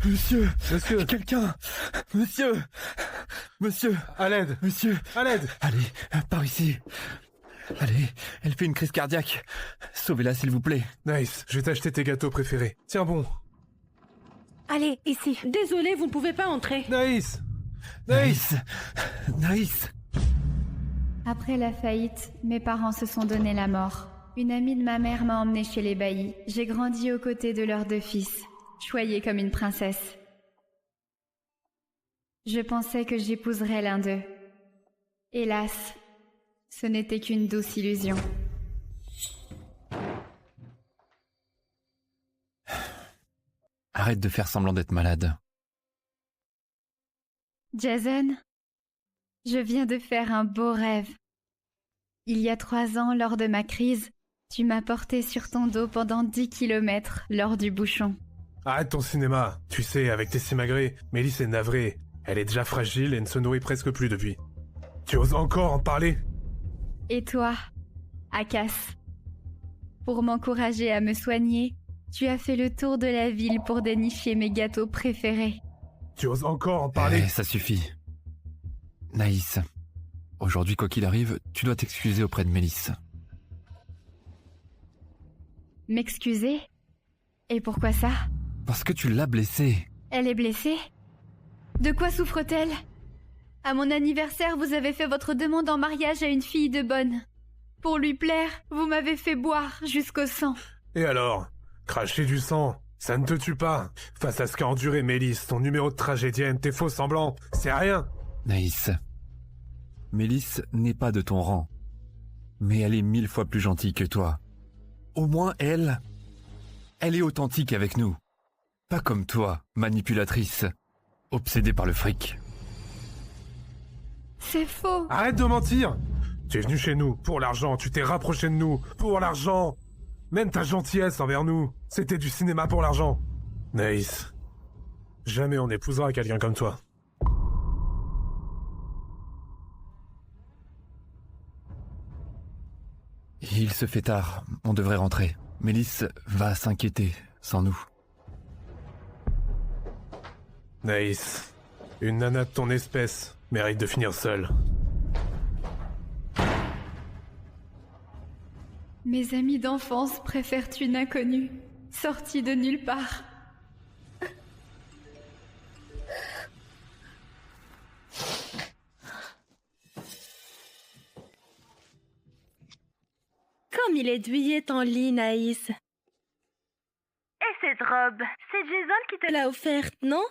Monsieur, Monsieur, quelqu'un, monsieur, à l'aide, monsieur, à l'aide. allez, par ici. Allez, elle fait une crise cardiaque. Sauvez-la s'il vous plaît. Nice, je vais t'acheter tes gâteaux préférés. Tiens bon. Allez, ici. Désolé, vous ne pouvez pas entrer. Nice. Nice. Nice. Après la faillite, mes parents se sont donné la mort. Une amie de ma mère m'a emmenée chez les Bailly. J'ai grandi aux côtés de leurs 2 fils, choyée comme une princesse. Je pensais que j'épouserais l'un d'eux. Hélas, ce n'était qu'une douce illusion. Arrête de faire semblant d'être malade. Jason, je viens de faire un beau rêve. Il y a 3 ans, lors de ma crise, tu m'as porté sur ton dos pendant 10 kilomètres lors du bouchon. Arrête ton cinéma. Tu sais, avec tes simagrées, Mélisse est navrée. Elle est déjà fragile et ne se nourrit presque plus depuis. Tu oses encore en parler? Et toi, Akas, pour m'encourager à me soigner, tu as fait le tour de la ville pour dénicher mes gâteaux préférés. Tu oses encore en parler? Ça suffit. Naïs, aujourd'hui, quoi qu'il arrive, tu dois t'excuser auprès de Mélisse. M'excuser? Et pourquoi ça? Parce que tu l'as blessée. Elle est blessée? De quoi souffre-t-elle? À mon anniversaire, vous avez fait votre demande en mariage à une fille de bonne. Pour lui plaire, vous m'avez fait boire jusqu'au sang. Et alors? Cracher du sang, ça ne te tue pas. Face à ce qu'a enduré Mélisse, ton numéro de tragédienne, tes faux semblants, c'est rien. Naïs, Mélisse n'est pas de ton rang. Mais elle est 1000 fois plus gentille que toi. Au moins, elle est authentique avec nous. Pas comme toi, manipulatrice, obsédée par le fric. C'est faux. Arrête de mentir. Tu es venu chez nous pour l'argent, tu t'es rapproché de nous pour l'argent. Même ta gentillesse envers nous, c'était du cinéma pour l'argent. Naïs, jamais on épousera quelqu'un comme toi. Il se fait tard, on devrait rentrer. Mélisse va s'inquiéter, sans nous. Naïs, une nana de ton espèce mérite de finir seule. Mes amis d'enfance préfèrent une inconnue, sortie de nulle part. Comme il est douillet en lit, Naïs. Et cette robe, c'est Jason qui te l'a offerte, non?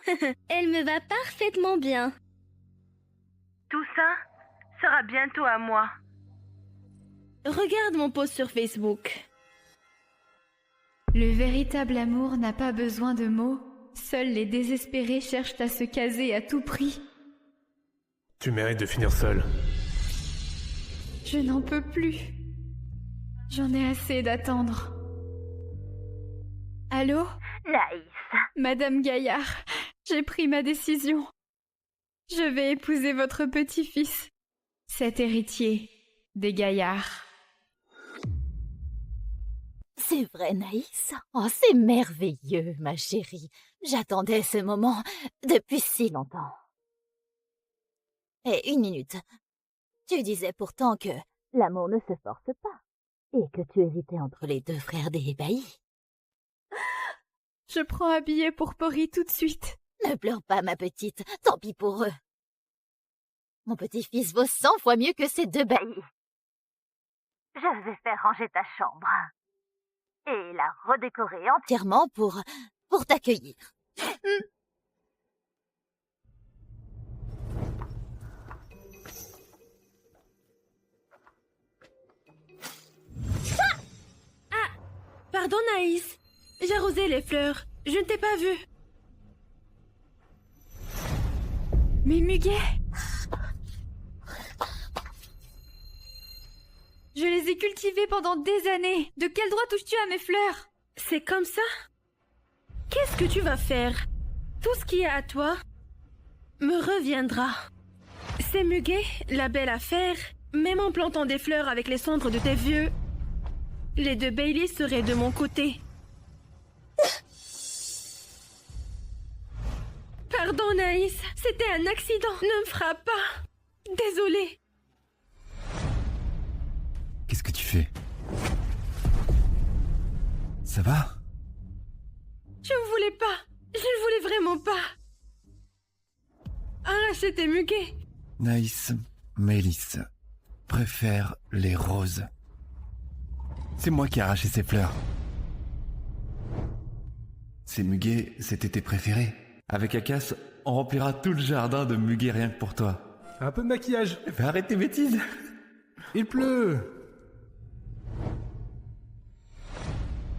Elle me va parfaitement bien. Tout ça sera bientôt à moi. Regarde mon post sur Facebook. Le véritable amour n'a pas besoin de mots. Seuls les désespérés cherchent à se caser à tout prix. Tu mérites de finir seule. Je n'en peux plus. J'en ai assez d'attendre. Allô? Naïs. Madame Gaillard, j'ai pris ma décision. Je vais épouser votre petit-fils, cet héritier des Gaillards. C'est vrai, Naïs. Oh, c'est merveilleux, ma chérie. J'attendais ce moment depuis si longtemps. Et une minute. Tu disais pourtant que l'amour ne se force pas et que tu hésitais entre les 2 frères des Bailly. Je prends un billet pour Paris tout de suite. Ne pleure pas, ma petite. Tant pis pour eux. Mon petit-fils vaut 100 fois mieux que ces 2 Bailly. Je vais faire ranger ta chambre. Et la redécorer Entièrement pour t'accueillir. Pardon, Naïs. J'ai arrosé les fleurs. Je ne t'ai pas vue. Mais Muguet! Je les ai cultivées pendant des années. De quel droit touches-tu à mes fleurs? C'est comme ça? Qu'est-ce que tu vas faire? Tout ce qui est à toi me reviendra. C'est Muguet, la belle affaire. Même en plantant des fleurs avec les cendres de tes vieux, les 2 Bailey seraient de mon côté. Pardon, Naïs. C'était un accident. Ne me frappe pas. Désolée. Qu'est-ce que tu fais? Ça va? Je ne voulais pas. Je ne voulais vraiment pas. Arracher tes muguets. Naïs, Mélisse préfère les roses. C'est moi qui ai arraché ces fleurs. Ces muguets, c'était tes préférés. Avec Akas, on remplira tout le jardin de muguets rien que pour toi. Un peu de maquillage. Mais arrête tes bêtises. Il pleut.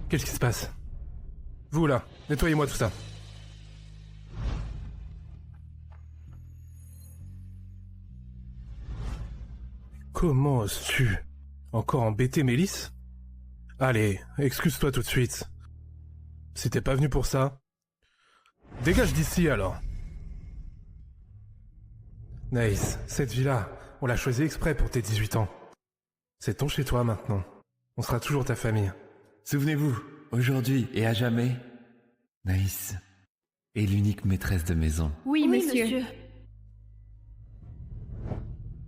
Qu'est-ce qui se passe? Vous là, nettoyez-moi tout ça. Comment oses-tu encore embêter Mélisse? Allez, excuse-toi tout de suite. Si t'es pas venu pour ça, dégage d'ici alors. Naïs, cette vie-là, on l'a choisie exprès pour tes 18 ans. C'est ton chez toi maintenant. On sera toujours ta famille. Souvenez-vous, aujourd'hui et à jamais, Naïs est l'unique maîtresse de maison. Oui, monsieur.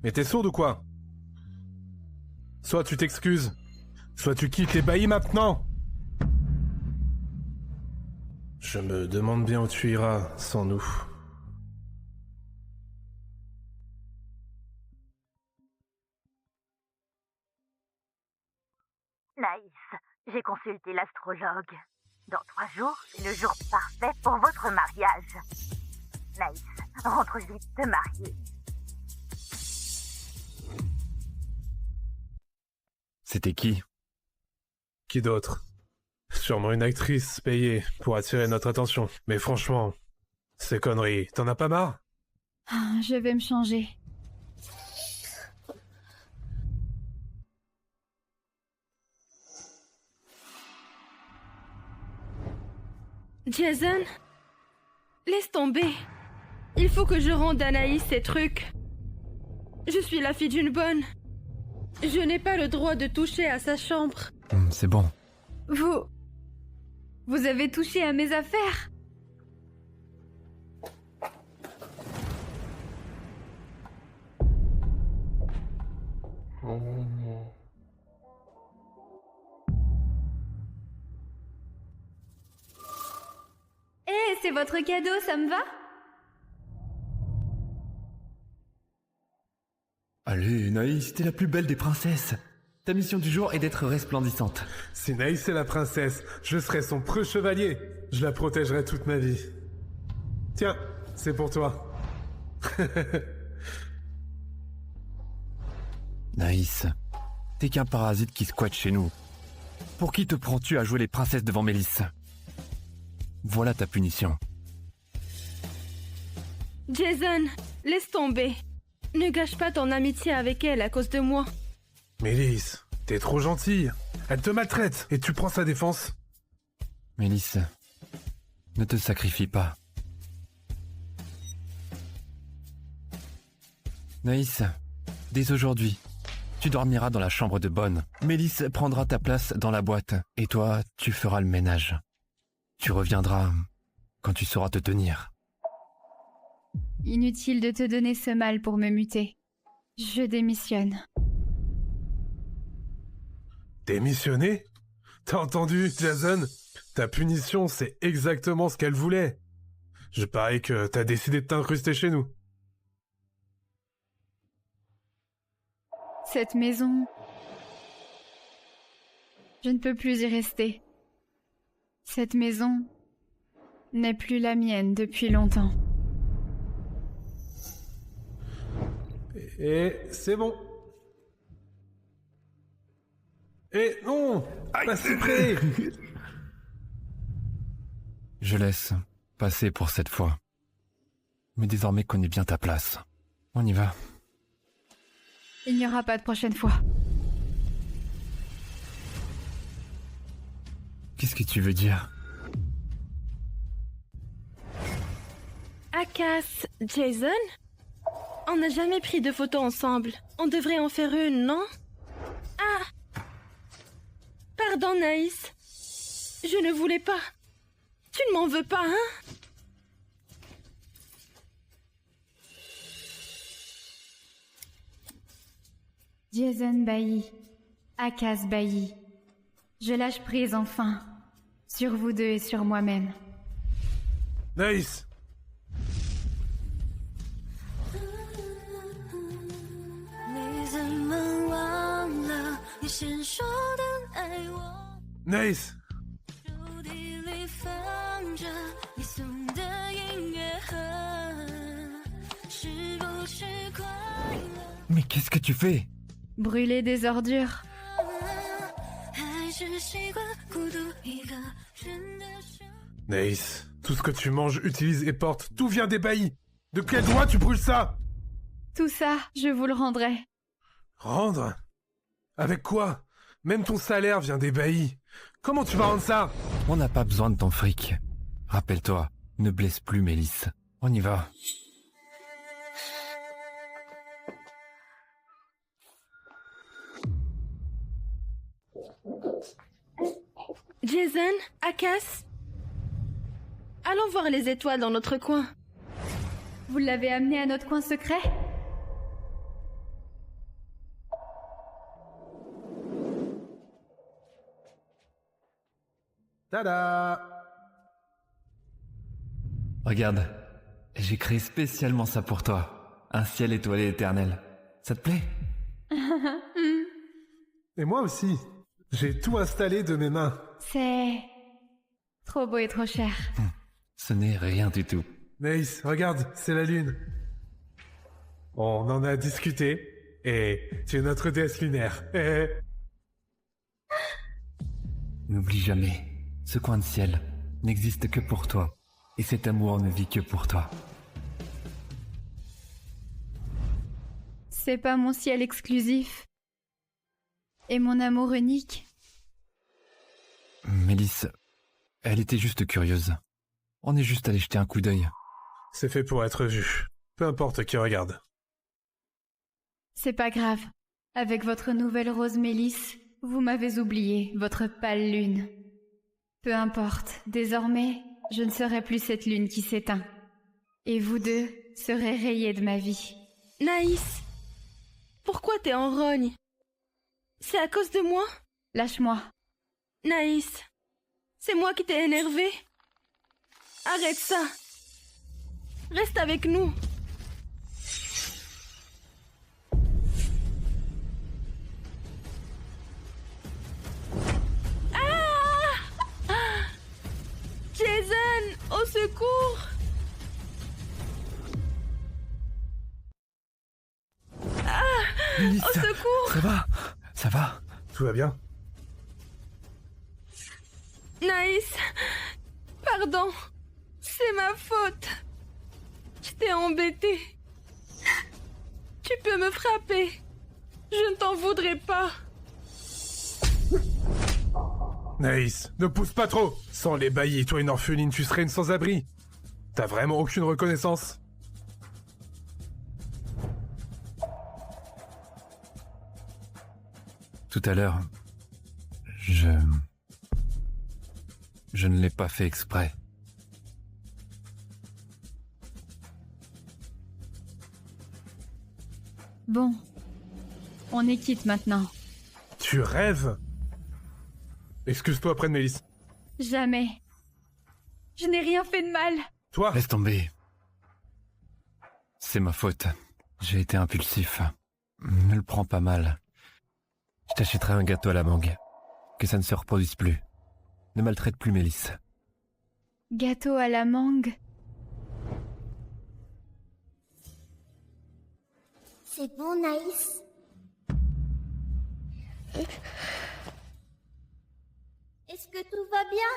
Mais t'es sourde ou quoi? Soit tu t'excuses, soit tu quittes les baillis maintenant. Je me demande bien où tu iras sans nous. Naïs, j'ai consulté l'astrologue. Dans 3 jours, c'est le jour parfait pour votre mariage. Naïs, rentre vite te marier. C'était qui? Qui d'autre? Sûrement une actrice payée pour attirer notre attention. Mais franchement, ces conneries, t'en as pas marre? Ah, je vais me changer. Jason, laisse tomber. Il faut que je rende à Naïs ses trucs. Je suis la fille d'une bonne. Je n'ai pas le droit de toucher à sa chambre. C'est bon. Vous avez touché à mes affaires? Eh, c'est votre cadeau, ça me va? Allez, Naïs, t'es la plus belle des princesses. Ta mission du jour est d'être resplendissante. Si Naïs est la princesse, je serai son preux chevalier. Je la protégerai toute ma vie. Tiens, c'est pour toi. Naïs, t'es qu'un parasite qui squatte chez nous. Pour qui te prends-tu à jouer les princesses devant Mélisse? Voilà ta punition. Jason, laisse tomber. Ne gâche pas ton amitié avec elle à cause de moi. Mélisse, t'es trop gentille. Elle te maltraite et tu prends sa défense. Mélisse, ne te sacrifie pas. Naïs, dès aujourd'hui, tu dormiras dans la chambre de Bonne. Mélisse prendra ta place dans la boîte et toi, tu feras le ménage. Tu reviendras quand tu sauras te tenir. Inutile de te donner ce mal pour me muter. Je démissionne. Démissionner? T'as entendu, Jason? Ta punition, c'est exactement ce qu'elle voulait. Je parie que t'as décidé de t'incruster chez nous. Cette maison... Je ne peux plus y rester. Cette maison n'est plus la mienne depuis longtemps. Et c'est bon. Et non, pas si près. Je laisse passer pour cette fois. Mais désormais connais bien ta place. On y va. Il n'y aura pas de prochaine fois. Qu'est-ce que tu veux dire? Akas, Jason? On n'a jamais pris de photos ensemble. On devrait en faire une, non? Ah! Pardon, Naïs. Je ne voulais pas. Tu ne m'en veux pas, hein? Jason Bailly, Akash Bailly. Je lâche prise enfin, sur vous deux et sur moi-même. Naïs! Naïs! Mais qu'est-ce que tu fais? Brûler des ordures. Naïs, tout ce que tu manges, utilises et portes, tout vient des baillis. De quel droit tu brûles ça? Tout ça, je vous le rendrai. Rendre? Avec quoi? Même ton salaire vient des baillis. Comment tu vas rendre ça? On n'a pas besoin de ton fric. Rappelle-toi, ne blesse plus Mélisse. On y va. Jason, Akash, allons voir les étoiles dans notre coin. Vous l'avez amené à notre coin secret? Tada! Regarde, j'ai créé spécialement ça pour toi. Un ciel étoilé éternel. Ça te plaît? Et moi aussi. J'ai tout installé de mes mains. C'est trop beau et trop cher. Ce n'est rien du tout. Naïs, regarde, c'est la lune. On en a discuté, et tu es notre déesse lunaire. N'oublie jamais, ce coin de ciel n'existe que pour toi. Et cet amour ne vit que pour toi. C'est pas mon ciel exclusif. Et mon amour unique. Mélisse, elle était juste curieuse. On est juste allé jeter un coup d'œil. C'est fait pour être vu. Peu importe qui regarde. C'est pas grave. Avec votre nouvelle rose Mélisse, vous m'avez oublié, votre pâle lune. Peu importe, désormais, je ne serai plus cette lune qui s'éteint. Et vous deux serez rayés de ma vie. Naïs, pourquoi t'es en rogne? C'est à cause de moi? Lâche-moi. Naïs, c'est moi qui t'ai énervé. Arrête ça. Reste avec nous. Ah! Jason, au secours! Mélisse, Au secours! ça va? Ça va? Tout va bien? Naïs, pardon, c'est ma faute. Je t'ai embêté. Tu peux me frapper. Je ne t'en voudrais pas. Naïs, ne pousse pas trop. Sans les baillis, toi une orpheline, tu serais une sans-abri. T'as vraiment aucune reconnaissance? Tout à l'heure, je ne l'ai pas fait exprès. Bon, on est quitte maintenant. Tu rêves? Excuse-toi auprès de Mélisse. Jamais. Je n'ai rien fait de mal. Toi? Laisse tomber. C'est ma faute. J'ai été impulsif. Ne le prends pas mal. Je t'achèterai un gâteau à la mangue. Que ça ne se reproduise plus. Ne maltraite plus Mélisse. Gâteau à la mangue. C'est bon, Naïs. Est-ce que tout va bien?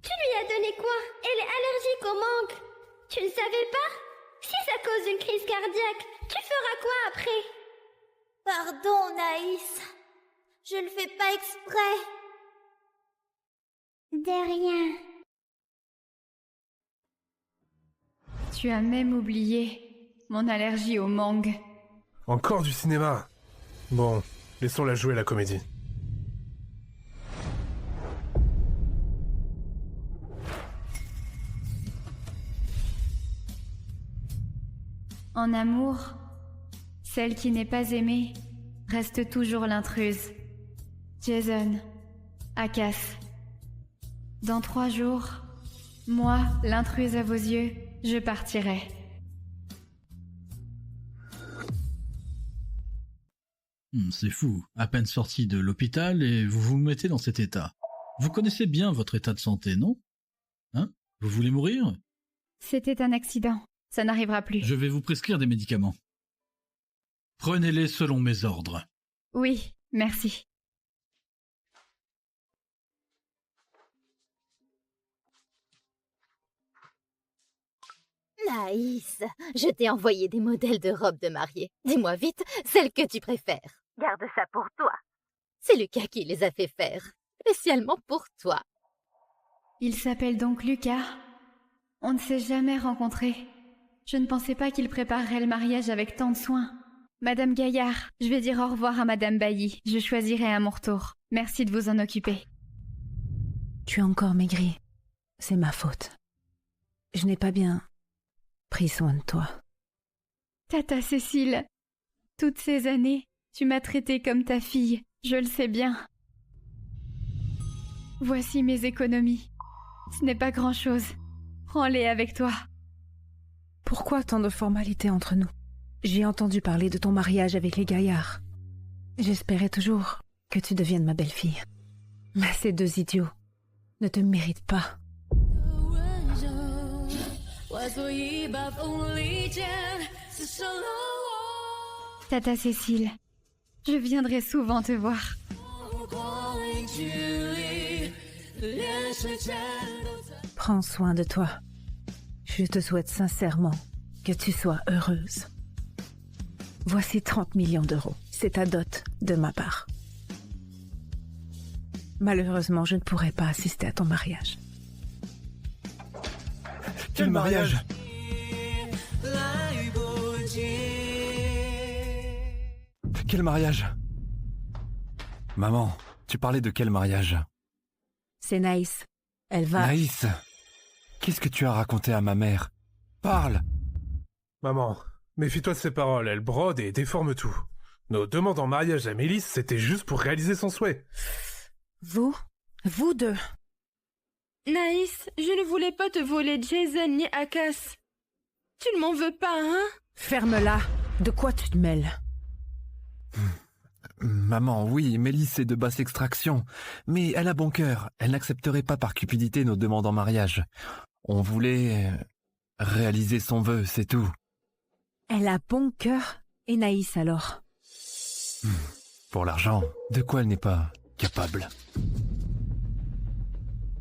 Tu lui as donné quoi? Elle est allergique au mangue. Tu ne savais pas? Si ça cause une crise cardiaque, tu feras quoi après? Pardon, Naïs. Je ne fais pas exprès. De rien. Tu as même oublié mon allergie au mangue. Encore du cinéma. Bon, laissons-la jouer la comédie. En amour, Celle qui n'est pas aimée reste toujours l'intruse. Jason, Akas. Dans 3 jours, moi, l'intruse à vos yeux, je partirai. C'est fou. À peine sorti de l'hôpital et vous vous mettez dans cet état. Vous connaissez bien votre état de santé, non? Hein? Vous voulez mourir? C'était un accident. Ça n'arrivera plus. Je vais vous prescrire des médicaments. Prenez-les selon mes ordres. Oui, merci. Naïs, je t'ai envoyé des modèles de robes de mariée. Dis-moi vite, celle que tu préfères. Garde ça pour toi. C'est Lucas qui les a fait faire, spécialement pour toi. Il s'appelle donc Lucas. On ne s'est jamais rencontrés. Je ne pensais pas qu'il préparerait le mariage avec tant de soin. Madame Gaillard, je vais dire au revoir à Madame Bailly. Je choisirai à mon retour. Merci de vous en occuper. Tu as encore maigri. C'est ma faute. Je n'ai pas bien pris soin de toi. Tata Cécile, toutes ces années, tu m'as traitée comme ta fille. Je le sais bien. Voici mes économies. Ce n'est pas grand-chose. Prends-les avec toi. Pourquoi tant de formalités entre nous? J'ai entendu parler de ton mariage avec les Gaillards. J'espérais toujours que tu deviennes ma belle-fille. Mais ces 2 idiots ne te méritent pas. Tata Cécile, je viendrai souvent te voir. Prends soin de toi. Je te souhaite sincèrement que tu sois heureuse. Voici 30 millions d'euros. C'est ta dot de ma part. Malheureusement, je ne pourrai pas assister à ton mariage. Quel mariage? Quel mariage? Maman, tu parlais de quel mariage? C'est Naïs. Elle va... Naïs, qu'est-ce que tu as raconté à ma mère? Parle! Maman, méfie-toi de ses paroles, elle brode et déforme tout. Nos demandes en mariage à Mélisse, c'était juste pour réaliser son souhait. Vous 2. Naïs, je ne voulais pas te voler Jason ni Akas. Tu ne m'en veux pas, hein? Ferme-la. De quoi tu te mêles? Maman, oui, Mélisse est de basse extraction, mais elle a bon cœur. Elle n'accepterait pas par cupidité nos demandes en mariage. On voulait réaliser son vœu, c'est tout. Elle a bon cœur. Et Naïs alors? Pour l'argent, de quoi elle n'est pas capable?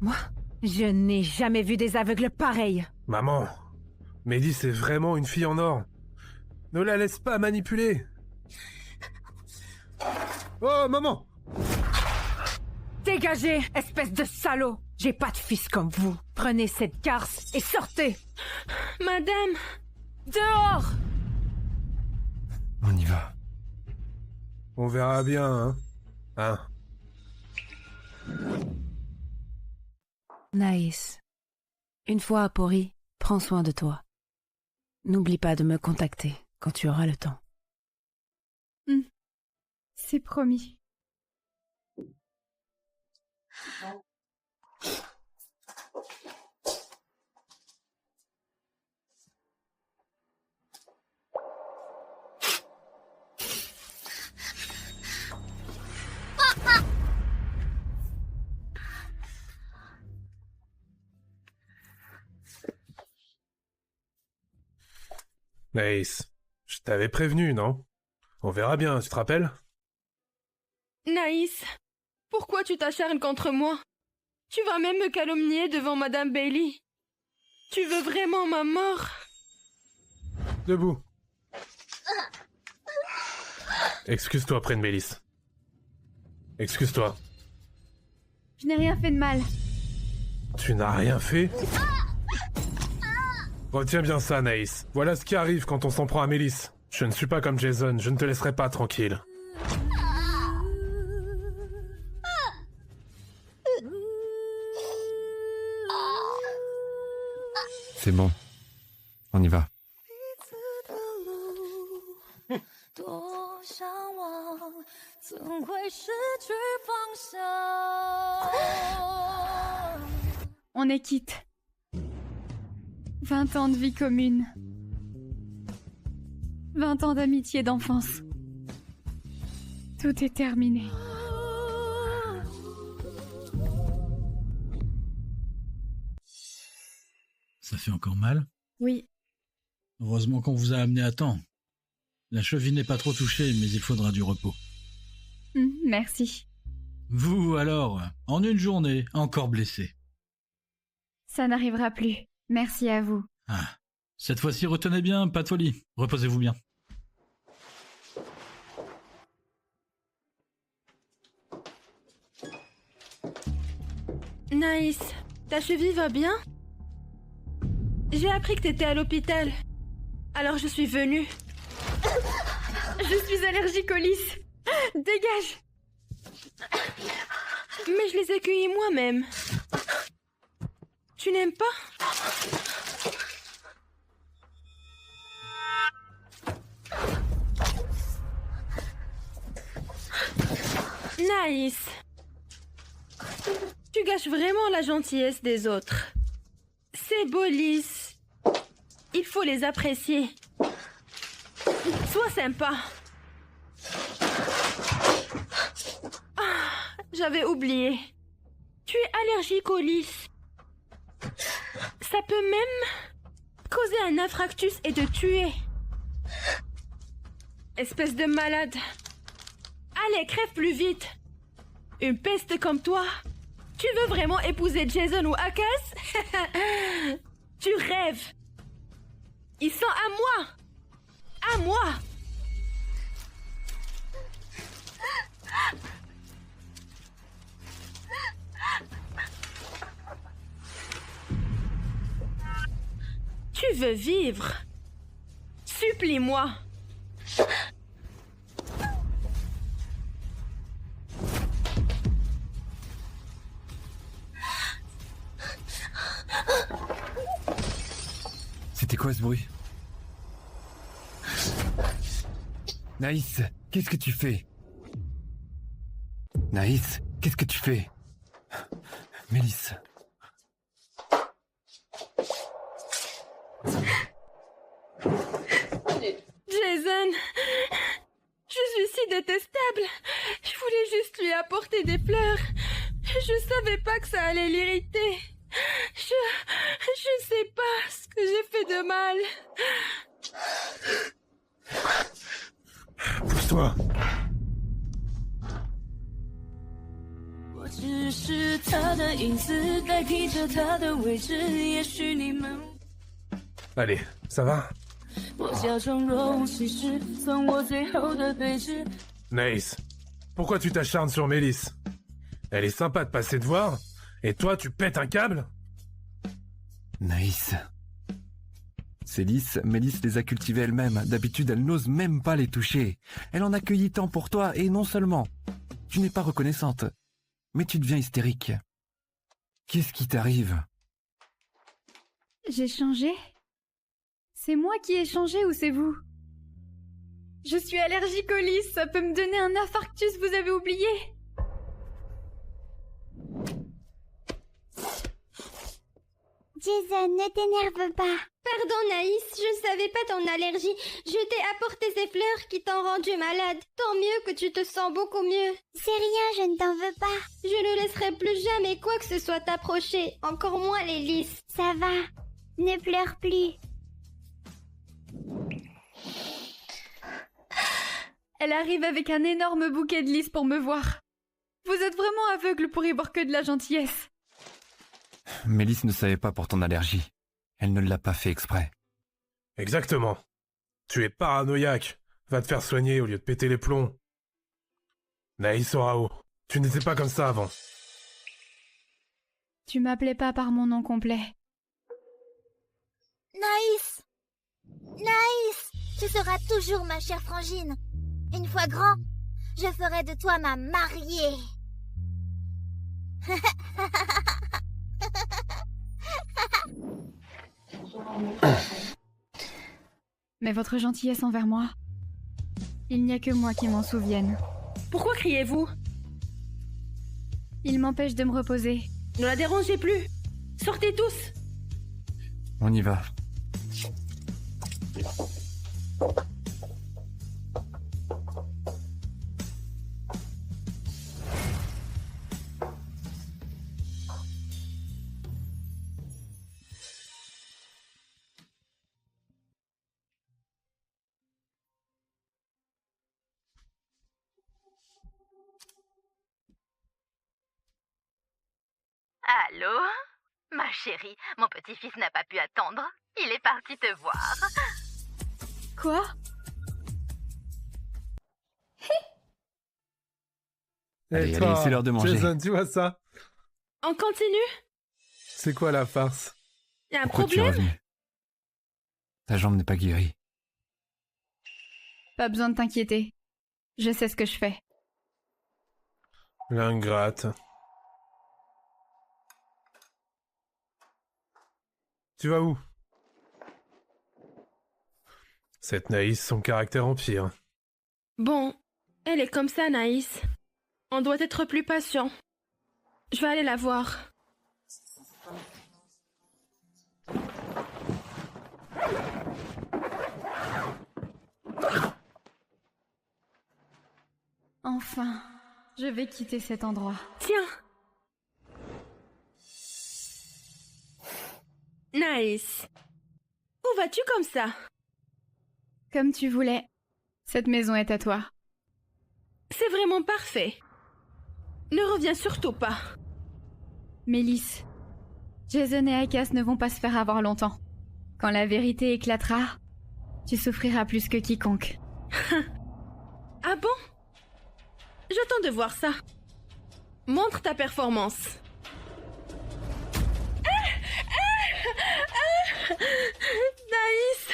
Moi, je n'ai jamais vu des aveugles pareils. Maman, Mélisse est vraiment une fille en or. Ne la laisse pas manipuler. Oh, maman! Dégagez, espèce de salaud! J'ai pas de fils comme vous. Prenez cette garce et sortez! Madame! Dehors! On y va. On verra bien, hein? Naïs, une fois à Pori, prends soin de toi. N'oublie pas de me contacter quand tu auras le temps. C'est promis. Naïs, je t'avais prévenu, non? On verra bien, tu te rappelles? Naïs, pourquoi tu t'acharnes contre moi? Tu vas même me calomnier devant Madame Bailey. Tu veux vraiment ma mort? Debout. Excuse-toi près de Mélisse. Excuse-toi. Je n'ai rien fait de mal. Tu n'as rien fait? Retiens bien ça, Naïs. Voilà ce qui arrive quand on s'en prend à Mélisse. Je ne suis pas comme Jason, je ne te laisserai pas tranquille. C'est bon. On y va. On est quitte. 20 ans de vie commune. 20 ans d'amitié d'enfance. Tout est terminé. Ça fait encore mal? Oui. Heureusement qu'on vous a amené à temps. La cheville n'est pas trop touchée, mais il faudra du repos. Merci. Vous, alors, en une journée, encore blessé. Ça n'arrivera plus. Merci à vous. Ah, cette fois-ci, retenez bien, pas de folie. Reposez-vous bien. Naïs, ta cheville va bien? J'ai appris que t'étais à l'hôpital. Alors je suis venue. Je suis allergique aux lys. Dégage! Mais je les ai cueillis moi-même. Tu n'aimes pas? Naïs. Tu gâches vraiment la gentillesse des autres. Ces beaux lys, il faut les apprécier. Sois sympa. Ah, j'avais oublié. Tu es allergique aux lys. Ça peut même causer un infarctus et te tuer. Espèce de malade. Allez, crève plus vite. Une peste comme toi. Tu veux vraiment épouser Jason ou Akash? Tu rêves. Ils sont à moi. À moi. Tu veux vivre? Supplie-moi. C'était quoi ce bruit? Naïs, qu'est-ce que tu fais? Naïs, qu'est-ce que tu fais? Mélisse. Jason, je suis si détestable. Je voulais juste lui apporter des fleurs. Je savais pas que ça allait l'irriter. Je sais pas ce que j'ai fait de mal. Pousse-toi. Allez, ça va? Naïs, pourquoi tu t'acharnes sur Mélisse? Elle est sympa de passer te voir, et toi tu pètes un câble? Naïs. Ces lys, Mélisse les a cultivés elle-même. D'habitude, elle n'ose même pas les toucher. Elle en a cueilli tant pour toi, et non seulement. Tu n'es pas reconnaissante, mais tu deviens hystérique. Qu'est-ce qui t'arrive? J'ai changé? C'est moi qui ai changé ou c'est vous? Je suis allergique aux lys, ça peut me donner un infarctus, vous avez oublié? Jason, ne t'énerve pas. Pardon Naïs, je ne savais pas ton allergie. Je t'ai apporté ces fleurs qui t'ont rendu malade. Tant mieux que tu te sens beaucoup mieux. C'est rien, je ne t'en veux pas. Je ne laisserai plus jamais quoi que ce soit t'approcher, encore moins les lys. Ça va, ne pleure plus. Elle arrive avec un énorme bouquet de lys pour me voir. Vous êtes vraiment aveugle pour y voir que de la gentillesse. Mélisse ne savait pas pour ton allergie. Elle ne l'a pas fait exprès. Exactement. Tu es paranoïaque. Va te faire soigner au lieu de péter les plombs. Naïs Orao, tu n'étais pas comme ça avant. Tu m'appelais pas par mon nom complet. Naïs! Naïs! Tu seras toujours ma chère frangine. Une fois grand, je ferai de toi ma mariée. Mais votre gentillesse envers moi, Il n'y a que moi qui m'en souvienne. Pourquoi criez-vous? Il m'empêche de me reposer. Ne la dérangez plus. Sortez tous. On y va. Allô? Ma chérie, mon petit-fils n'a pas pu attendre. Il est parti te voir. Quoi? Allez, toi, allez, c'est l'heure de manger. Jason, tu vois ça? On continue? C'est quoi la farce? Y a un Pourquoi tu es problème? revenu? Ta jambe n'est pas guérie. Pas besoin de t'inquiéter. Je sais ce que je fais. L'ingrate. Tu vas où? Cette Naïs, son caractère empire. Bon, elle est comme ça, Naïs. On doit être plus patient. Je vais aller la voir. Enfin, je vais quitter cet endroit. Tiens. Naïs. Où vas-tu comme ça? Comme tu voulais. Cette maison est à toi. C'est vraiment parfait. Ne reviens surtout pas. Mélisse, Jason et Akas ne vont pas se faire avoir longtemps. Quand la vérité éclatera, tu souffriras plus que quiconque. Ah bon? J'attends de voir ça. Montre ta performance. Naïs,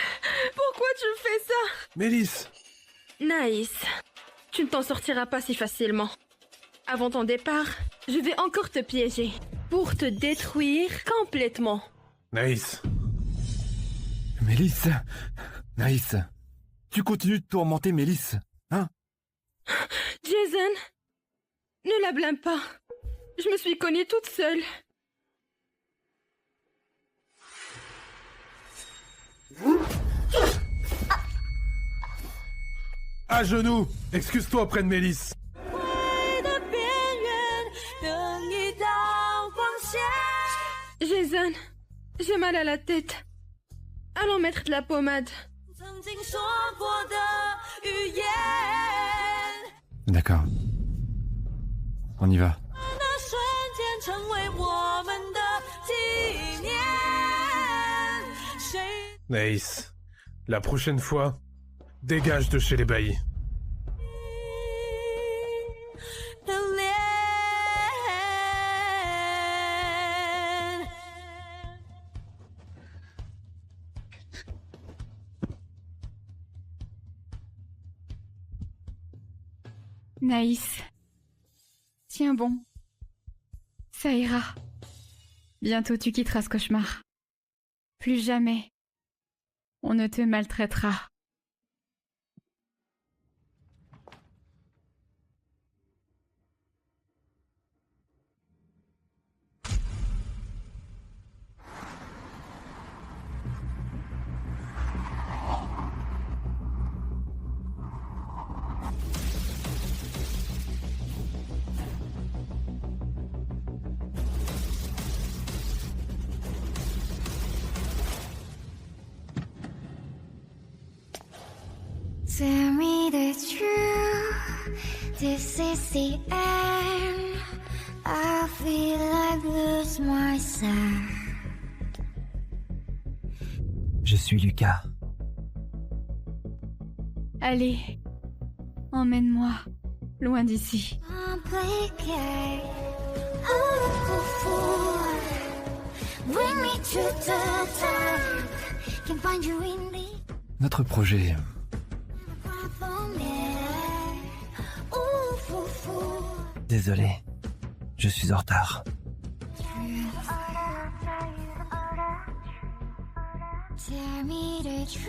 pourquoi tu fais ça? Mélisse! Naïs, tu ne t'en sortiras pas si facilement. Avant ton départ, je vais encore te piéger pour te détruire complètement. Naïs! Mélisse! Naïs! Tu continues de tourmenter Mélisse, hein? Jason, ne la blâme pas. Je me suis cognée toute seule. À genoux! Excuse-toi auprès de Mélisse! Jason, j'ai mal à la tête. Allons mettre de la pommade. D'accord. On y va. Naïs, la prochaine fois, dégage de chez les baillis. Naïs, tiens bon. Ça ira. Bientôt tu quitteras ce cauchemar. Plus jamais on ne te maltraitera. Tell me the truth, this is the end. I feel like lose myself. Je suis Lucas. Allez, emmène-moi loin d'ici. Complicated. Oh, bring me to the top. Can find you in the Notre projet... Désolé, je suis en retard. Tell me the truth.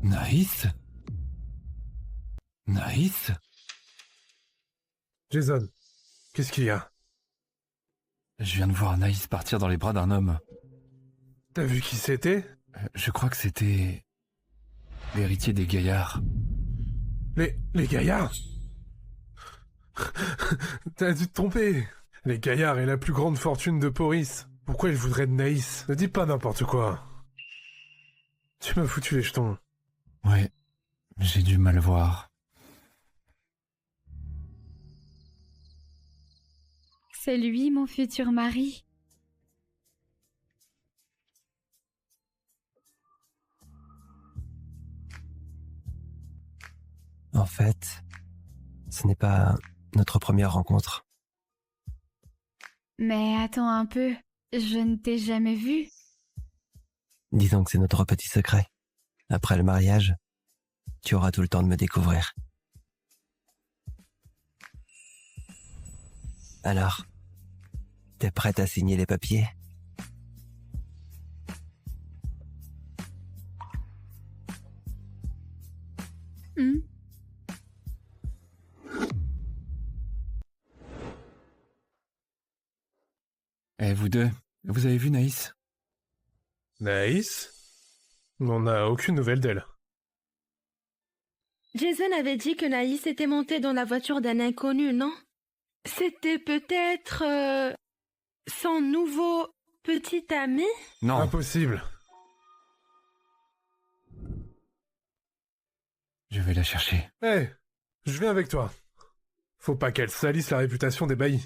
Naïs? Naïs? Jason, qu'est-ce qu'il y a? Je viens de voir Naïs partir dans les bras d'un homme. T'as vu qui c'était? Je crois que c'était... l'héritier des Gaillards. Les Gaillards? T'as dû te tromper. Les Gaillards est la plus grande fortune de Poris. Pourquoi ils voudraient de Naïs? Ne dis pas n'importe quoi. Tu m'as foutu les jetons. Ouais, j'ai dû mal voir. C'est lui, mon futur mari. En fait, ce n'est pas notre première rencontre. Mais attends un peu, je ne t'ai jamais vu. Disons que c'est notre petit secret. Après le mariage, tu auras tout le temps de me découvrir. Alors, t'es prête à signer les papiers? Hmm? Eh, vous deux, vous avez vu Naïs? Naïs? On n'a aucune nouvelle d'elle. Jason avait dit que Naïs était montée dans la voiture d'un inconnu, non? C'était peut-être... son nouveau petit ami? Non. Impossible. Je vais la chercher. Hé, je viens avec toi. Faut pas qu'elle salisse la réputation des baillis.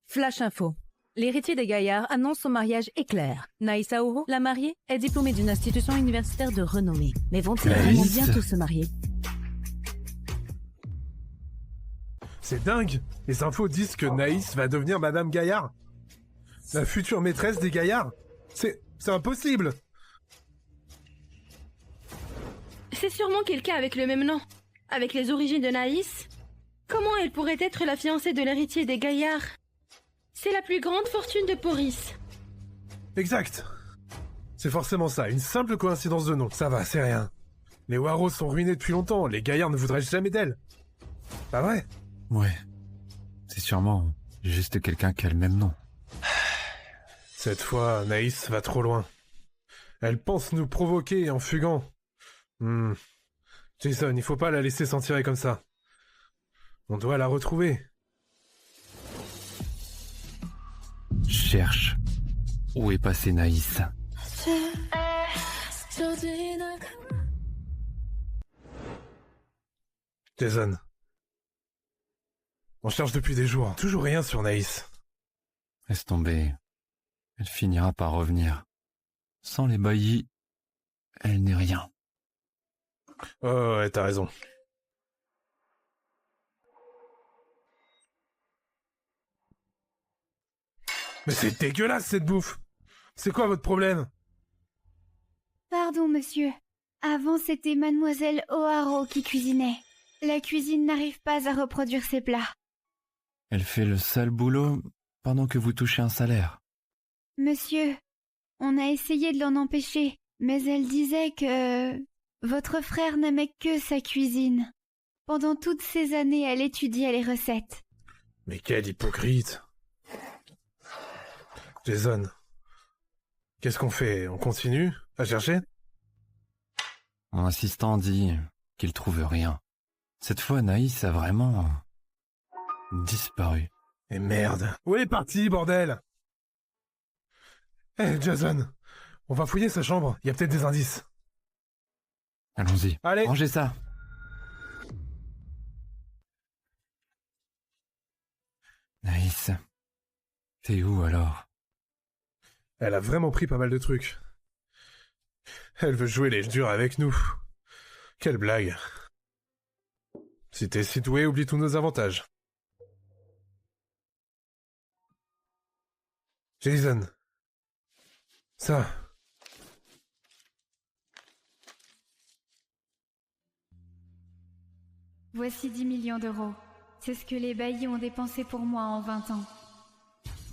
Flash info. L'héritier des Gaillards annonce son mariage éclair. Naïs Aouro, la mariée, est diplômée d'une institution universitaire de renommée. Mais vont-ils vraiment bientôt se marier? C'est dingue. Les infos disent que Naïs va devenir Madame Gaillard. La future maîtresse des Gaillards. C'est impossible. C'est sûrement quelqu'un avec le même nom. Avec les origines de Naïs. Comment elle pourrait être la fiancée de l'héritier des Gaillards? C'est la plus grande fortune de Poris. Exact. C'est forcément ça, une simple coïncidence de nom. Ça va, c'est rien. Les Warros sont ruinés depuis longtemps, les Gaillards ne voudraient jamais d'elle. Pas vrai? Ouais. C'est sûrement juste quelqu'un qui a le même nom. Cette fois, Naïs va trop loin. Elle pense nous provoquer en fuguant. Jason, il faut pas la laisser s'en tirer comme ça. On doit la retrouver. Cherche. Où est passé Naïs? Jason. On cherche depuis des jours. Toujours rien sur Naïs. Laisse tomber. Elle finira par revenir. Sans les baillis, elle n'est rien. Oh ouais, t'as raison. Mais c'est dégueulasse cette bouffe. C'est quoi votre problème? Pardon, monsieur. Avant, c'était Mademoiselle O'Haro qui cuisinait. La cuisine n'arrive pas à reproduire ses plats. Elle fait le sale boulot pendant que vous touchez un salaire. Monsieur, on a essayé de l'en empêcher, mais elle disait que votre frère n'aimait que sa cuisine. Pendant toutes ces années, elle étudiait les recettes. Mais quel hypocrite. Jason, qu'est-ce qu'on fait? On continue à chercher? Mon assistant dit qu'il trouve rien. Cette fois, Naïs a vraiment disparu. Et merde. Où elle est partie, bordel? Eh, Jason, on va fouiller sa chambre. Il y a peut-être des indices. Allons-y. Allez. Rangez ça. Naïs, t'es où alors? Elle a vraiment pris pas mal de trucs. Elle veut jouer les durs avec nous. Quelle blague. Si t'es si doué, oublie tous nos avantages. Jason. Ça. Voici 10 millions d'euros. C'est ce que les baillis ont dépensé pour moi en 20 ans.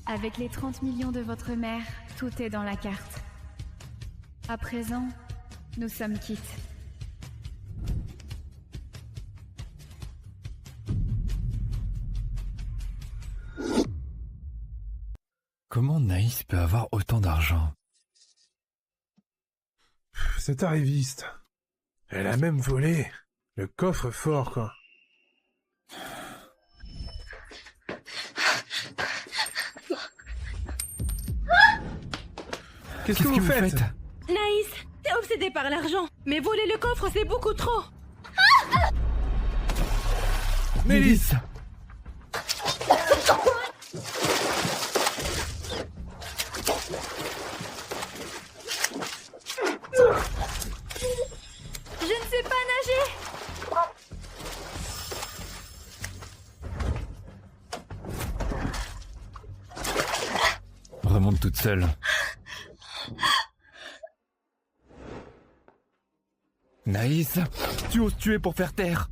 Avec les 30 millions de votre mère, tout est dans la carte. À présent, nous sommes quittes. Comment Naïs peut avoir autant d'argent? Cette arriviste. Elle a même volé le coffre-fort, quoi. Qu'est-ce que vous faites? Naïs, t'es obsédée par l'argent. Mais voler le coffre, c'est beaucoup trop. Mélisse! Je ne sais pas nager! Remonte toute seule. Naïs, tu oses tuer pour faire taire.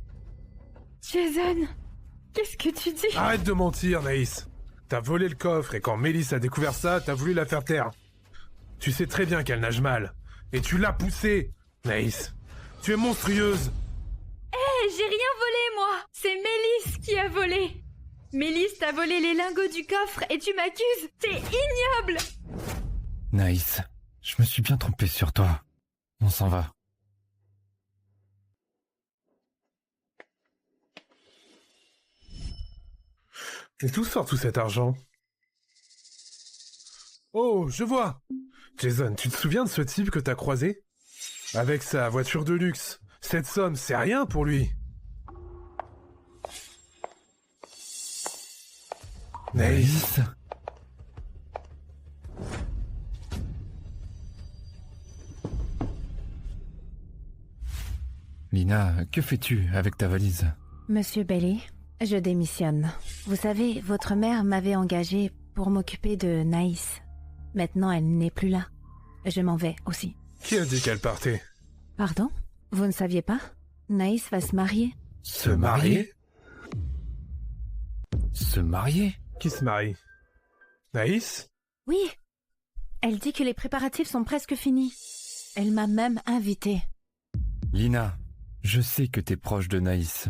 Jason, qu'est-ce que tu dis? Arrête de mentir, Naïs. T'as volé le coffre et quand Mélisse a découvert ça, t'as voulu la faire taire. Tu sais très bien qu'elle nage mal. Et tu l'as poussée, Naïs. Tu es monstrueuse. Hé, j'ai rien volé, moi! C'est Mélisse qui a volé! Mélisse t'a volé les lingots du coffre et tu m'accuses! T'es ignoble! Naïs, je me suis bien trompé sur toi. On s'en va. Et d'où sort tout cet argent? Oh, je vois! Jason, tu te souviens de ce type que t'as croisé? Avec sa voiture de luxe. Cette somme, c'est rien pour lui. Naïs. Lina, que fais-tu avec ta valise? Monsieur Bailey, je démissionne. Vous savez, votre mère m'avait engagée pour m'occuper de Naïs. Maintenant, elle n'est plus là. Je m'en vais aussi. Qui a dit qu'elle partait? Pardon? Vous ne saviez pas? Naïs va se marier. Se marier? Se marier? Qui se marie? Naïs? Oui. Elle dit que les préparatifs sont presque finis. Elle m'a même invitée. Lina, je sais que t'es proche de Naïs.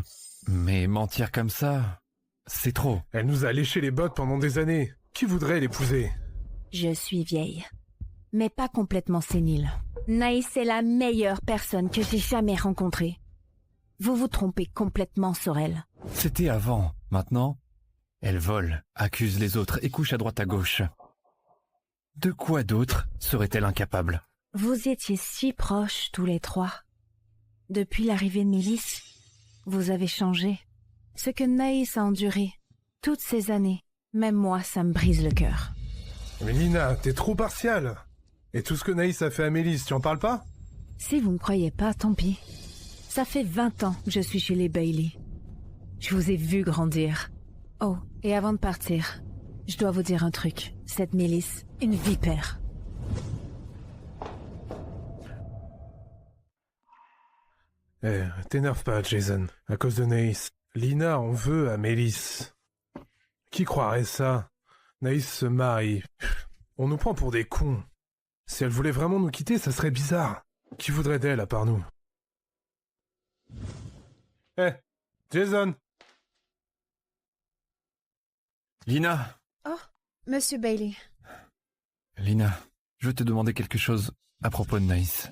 Mais mentir comme ça, c'est trop. Elle nous a léché les bottes pendant des années. Qui voudrait l'épouser? Je suis vieille, mais pas complètement sénile. Naïs est la meilleure personne que j'ai jamais rencontrée. Vous vous trompez complètement sur elle. C'était avant. Maintenant, elle vole, accuse les autres et couche à droite à gauche. De quoi d'autre serait-elle incapable? Vous étiez si proches tous les trois. Depuis l'arrivée de Mélisse, vous avez changé. Ce que Naïs a enduré, toutes ces années, même moi, ça me brise le cœur. Mais Lina, t'es trop partiale. Et tout ce que Naïs a fait à Mélisse, tu en parles pas? Si vous me croyez pas, tant pis. Ça fait 20 ans que je suis chez les Bailey. Je vous ai vu grandir. Oh, et avant de partir, je dois vous dire un truc. Cette Mélisse, une vipère. Eh, t'énerve pas, Jason. À cause de Naïs. Lina en veut à Mélisse. Qui croirait ça? Naïs se marie. On nous prend pour des cons. Si elle voulait vraiment nous quitter, ça serait bizarre. Qui voudrait d'elle à part nous? Eh, Jason! Lina! Oh, Monsieur Bailey. Lina, je veux te demander quelque chose à propos de Naïs.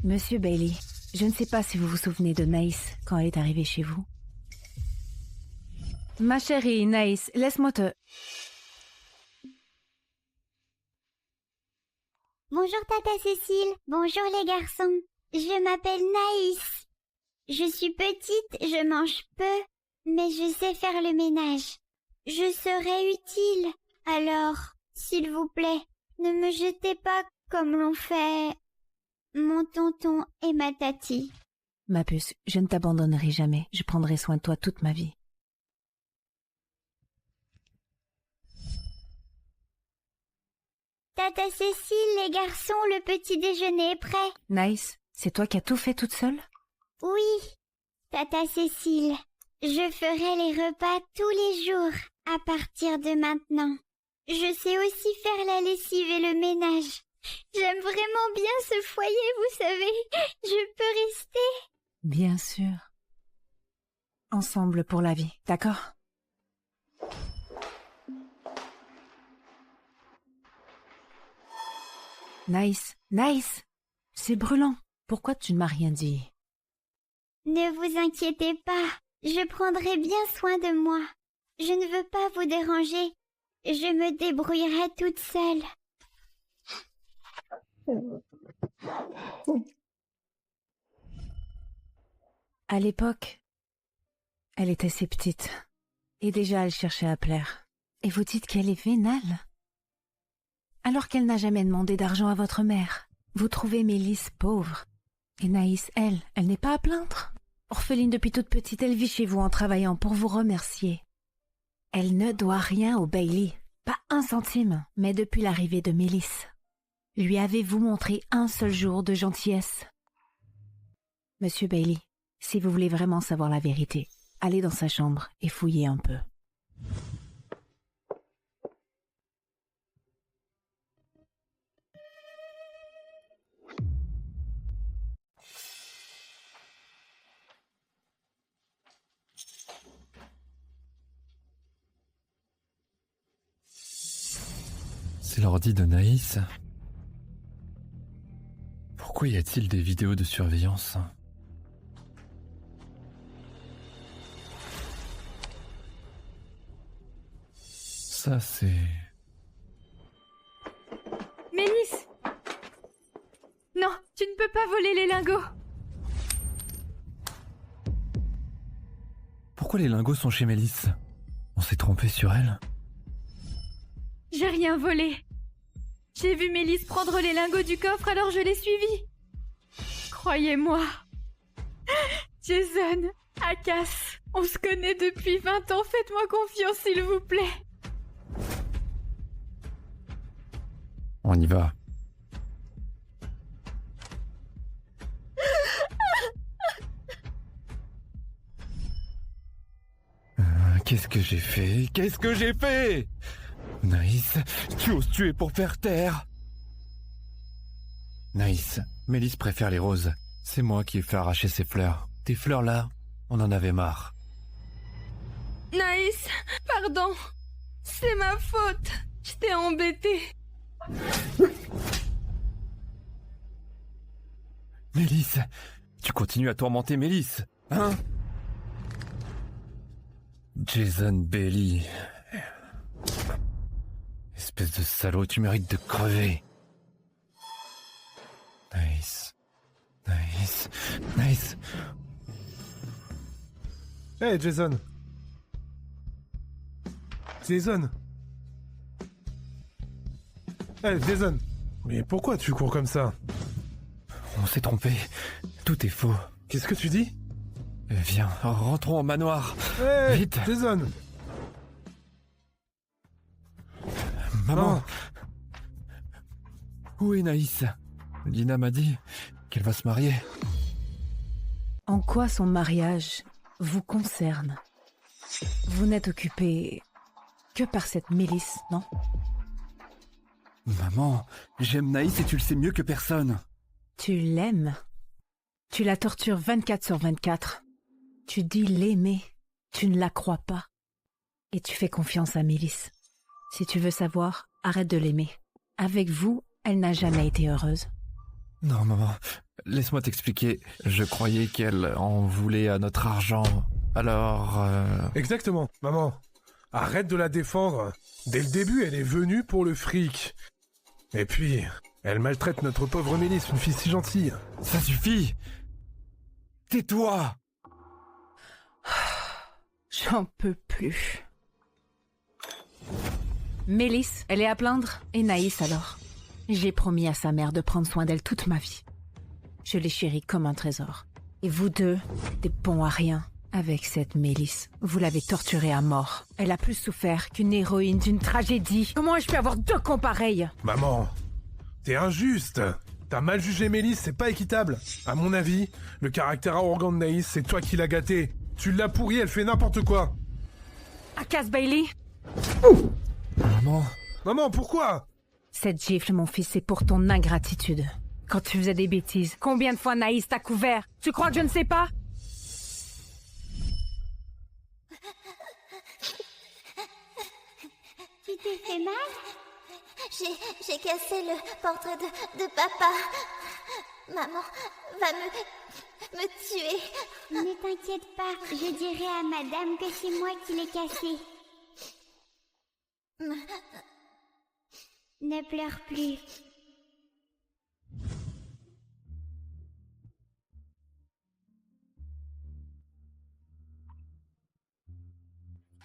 Monsieur Bailey, je ne sais pas si vous vous souvenez de Naïs quand elle est arrivée chez vous. Ma chérie, Naïs, laisse-moi te... Bonjour Tata Cécile, bonjour les garçons. Je m'appelle Naïs. Je suis petite, je mange peu, mais je sais faire le ménage. Je serai utile. Alors, s'il vous plaît, ne me jetez pas comme l'ont fait mon tonton et ma tati. Ma puce, je ne t'abandonnerai jamais. Je prendrai soin de toi toute ma vie. Tata Cécile, les garçons, le petit déjeuner est prêt. Naïs, c'est toi qui as tout fait toute seule? Oui, Tata Cécile, je ferai les repas tous les jours à partir de maintenant. Je sais aussi faire la lessive et le ménage. J'aime vraiment bien ce foyer, vous savez. Je peux rester. Bien sûr. Ensemble pour la vie, d'accord? Nice. C'est brûlant. Pourquoi tu ne m'as rien dit? Ne vous inquiétez pas, je prendrai bien soin de moi. Je ne veux pas vous déranger. Je me débrouillerai toute seule. À l'époque, elle était si petite. Et déjà elle cherchait à plaire. Et vous dites qu'elle est vénale? Alors qu'elle n'a jamais demandé d'argent à votre mère. Vous trouvez Mélisse pauvre. Et Naïs, elle n'est pas à plaindre. Orpheline depuis toute petite, elle vit chez vous en travaillant pour vous remercier. Elle ne doit rien au Bailey, pas un centime, mais depuis l'arrivée de Mélisse. Lui avez-vous montré un seul jour de gentillesse? Monsieur Bailey, si vous voulez vraiment savoir la vérité, allez dans sa chambre et fouillez un peu. C'est l'ordi de Naïs. Pourquoi y a-t-il des vidéos de surveillance? Ça, c'est... Mélisse! Non, tu ne peux pas voler les lingots! Pourquoi les lingots sont chez Mélisse? On s'est trompé sur elle? J'ai rien volé. J'ai vu Mélisse prendre les lingots du coffre, alors je l'ai suivie. Croyez-moi. Jason, Akas, on se connaît depuis 20 ans, faites-moi confiance s'il vous plaît. On y va. Qu'est-ce que j'ai fait? Qu'est-ce que j'ai fait? Naïs, tu oses tuer pour faire taire? Naïs, Mélisse préfère les roses. C'est moi qui ai fait arracher ces fleurs. Tes fleurs là, on en avait marre. Naïs, pardon. C'est ma faute. Je t'ai embêté. Mélisse, tu continues à tourmenter Mélisse, hein? Jason Bailey. Espèce de salaud, tu mérites de crever. Nice. Hey Jason. Hey Jason. Mais pourquoi tu cours comme ça? On s'est trompé. Tout est faux. Qu'est-ce que tu dis? Viens, rentrons au manoir. Hey, vite. Jason. Maman. Non. Où est Naïs? Lina m'a dit qu'elle va se marier. En quoi son mariage vous concerne? Vous n'êtes occupé que par cette Mélisse, non? Maman, j'aime Naïs et tu le sais mieux que personne. Tu l'aimes? Tu la tortures 24/24. Tu dis l'aimer. Tu ne la crois pas. Et tu fais confiance à Mélisse. Si tu veux savoir, arrête de l'aimer. Avec vous, elle n'a jamais été heureuse. Non, maman, laisse-moi t'expliquer. Je croyais qu'elle en voulait à notre argent. Alors... Exactement, maman. Arrête de la défendre. Dès le début, elle est venue pour le fric. Et puis, elle maltraite notre pauvre Mélisse, une fille si gentille. Ça suffit. Tais-toi. J'en peux plus. Mélisse, elle est à plaindre, et Naïs alors. J'ai promis à sa mère de prendre soin d'elle toute ma vie. Je l'ai chérie comme un trésor. Et vous deux, des bons à rien. Avec cette Mélisse, vous l'avez torturée à mort. Elle a plus souffert qu'une héroïne d'une tragédie. Comment ai-je pu avoir deux cons pareils? Maman, t'es injuste. T'as mal jugé Mélisse, c'est pas équitable. À mon avis, le caractère arrogant de Naïs, c'est toi qui l'as gâtée. Tu l'as pourrie, elle fait n'importe quoi. Akas Bailey. Maman. Maman, pourquoi? Cette gifle, mon fils, c'est pour ton ingratitude. Quand tu faisais des bêtises, combien de fois Naïs t'a couvert? Tu crois que je ne sais pas? Tu t'es fait mal? J'ai cassé le portrait de papa. Maman va me tuer. Ne t'inquiète pas, je dirai à madame que c'est moi qui l'ai cassé. Ne pleure plus.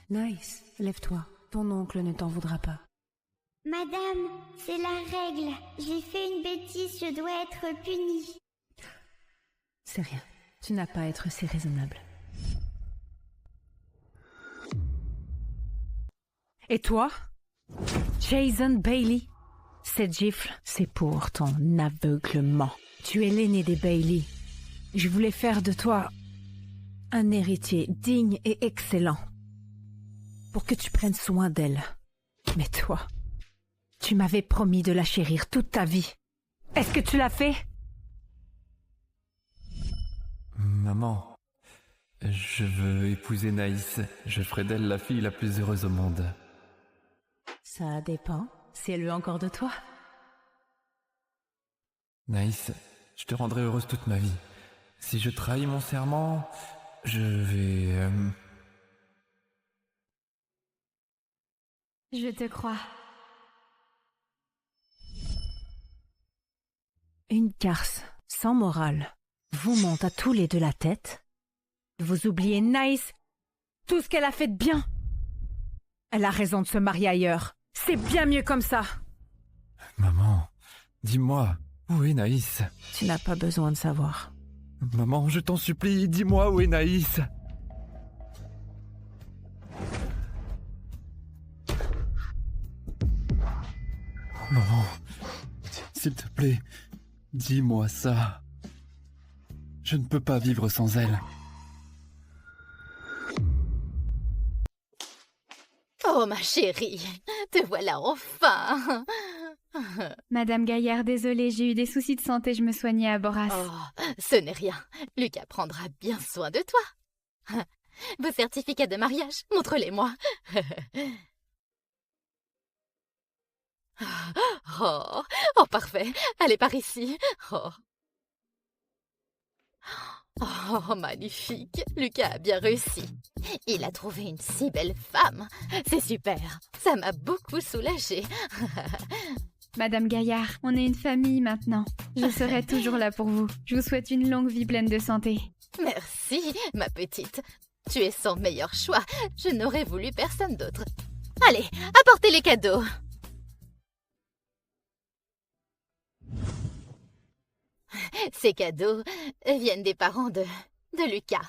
Nice, lève-toi. Ton oncle ne t'en voudra pas. Madame, c'est la règle. J'ai fait une bêtise, je dois être punie. C'est rien. Tu n'as pas à être si raisonnable. Et toi? Jason Bailey? Cette gifle, c'est pour ton aveuglement. Tu es l'aîné des Bailey. Je voulais faire de toi un héritier digne et excellent. Pour que tu prennes soin d'elle. Mais toi, tu m'avais promis de la chérir toute ta vie. Est-ce que tu l'as fait? Maman, je veux épouser Naïs. Je ferai d'elle la fille la plus heureuse au monde. Ça dépend, si elle veut encore de toi. Naïs, je te rendrai heureuse toute ma vie. Si je trahis mon serment, je vais... Je te crois. Une garce sans morale vous monte à tous les deux la tête. Vous oubliez Naïs, tout ce qu'elle a fait de bien. Elle a raison de se marier ailleurs. C'est bien mieux comme ça. Maman, dis-moi, où est Naïs? Tu n'as pas besoin de savoir. Maman, je t'en supplie, dis-moi où est Naïs? Maman, s'il te plaît, dis-moi ça. Je ne peux pas vivre sans elle. Oh, ma chérie, te voilà enfin. Madame Gaillard, désolée, j'ai eu des soucis de santé, je me soignais à Boras. Oh, ce n'est rien. Lucas prendra bien soin de toi. Vos certificats de mariage, montre-les-moi. Oh, parfait. Allez par ici. Oh, magnifique. Lucas a bien réussi. Il a trouvé une si belle femme. C'est super. Ça m'a beaucoup soulagée. Madame Gaillard, on est une famille maintenant. Je serai toujours là pour vous. Je vous souhaite une longue vie pleine de santé. Merci, ma petite. Tu es son meilleur choix. Je n'aurais voulu personne d'autre. Allez, apportez les cadeaux. Ces cadeaux viennent des parents de Lucas.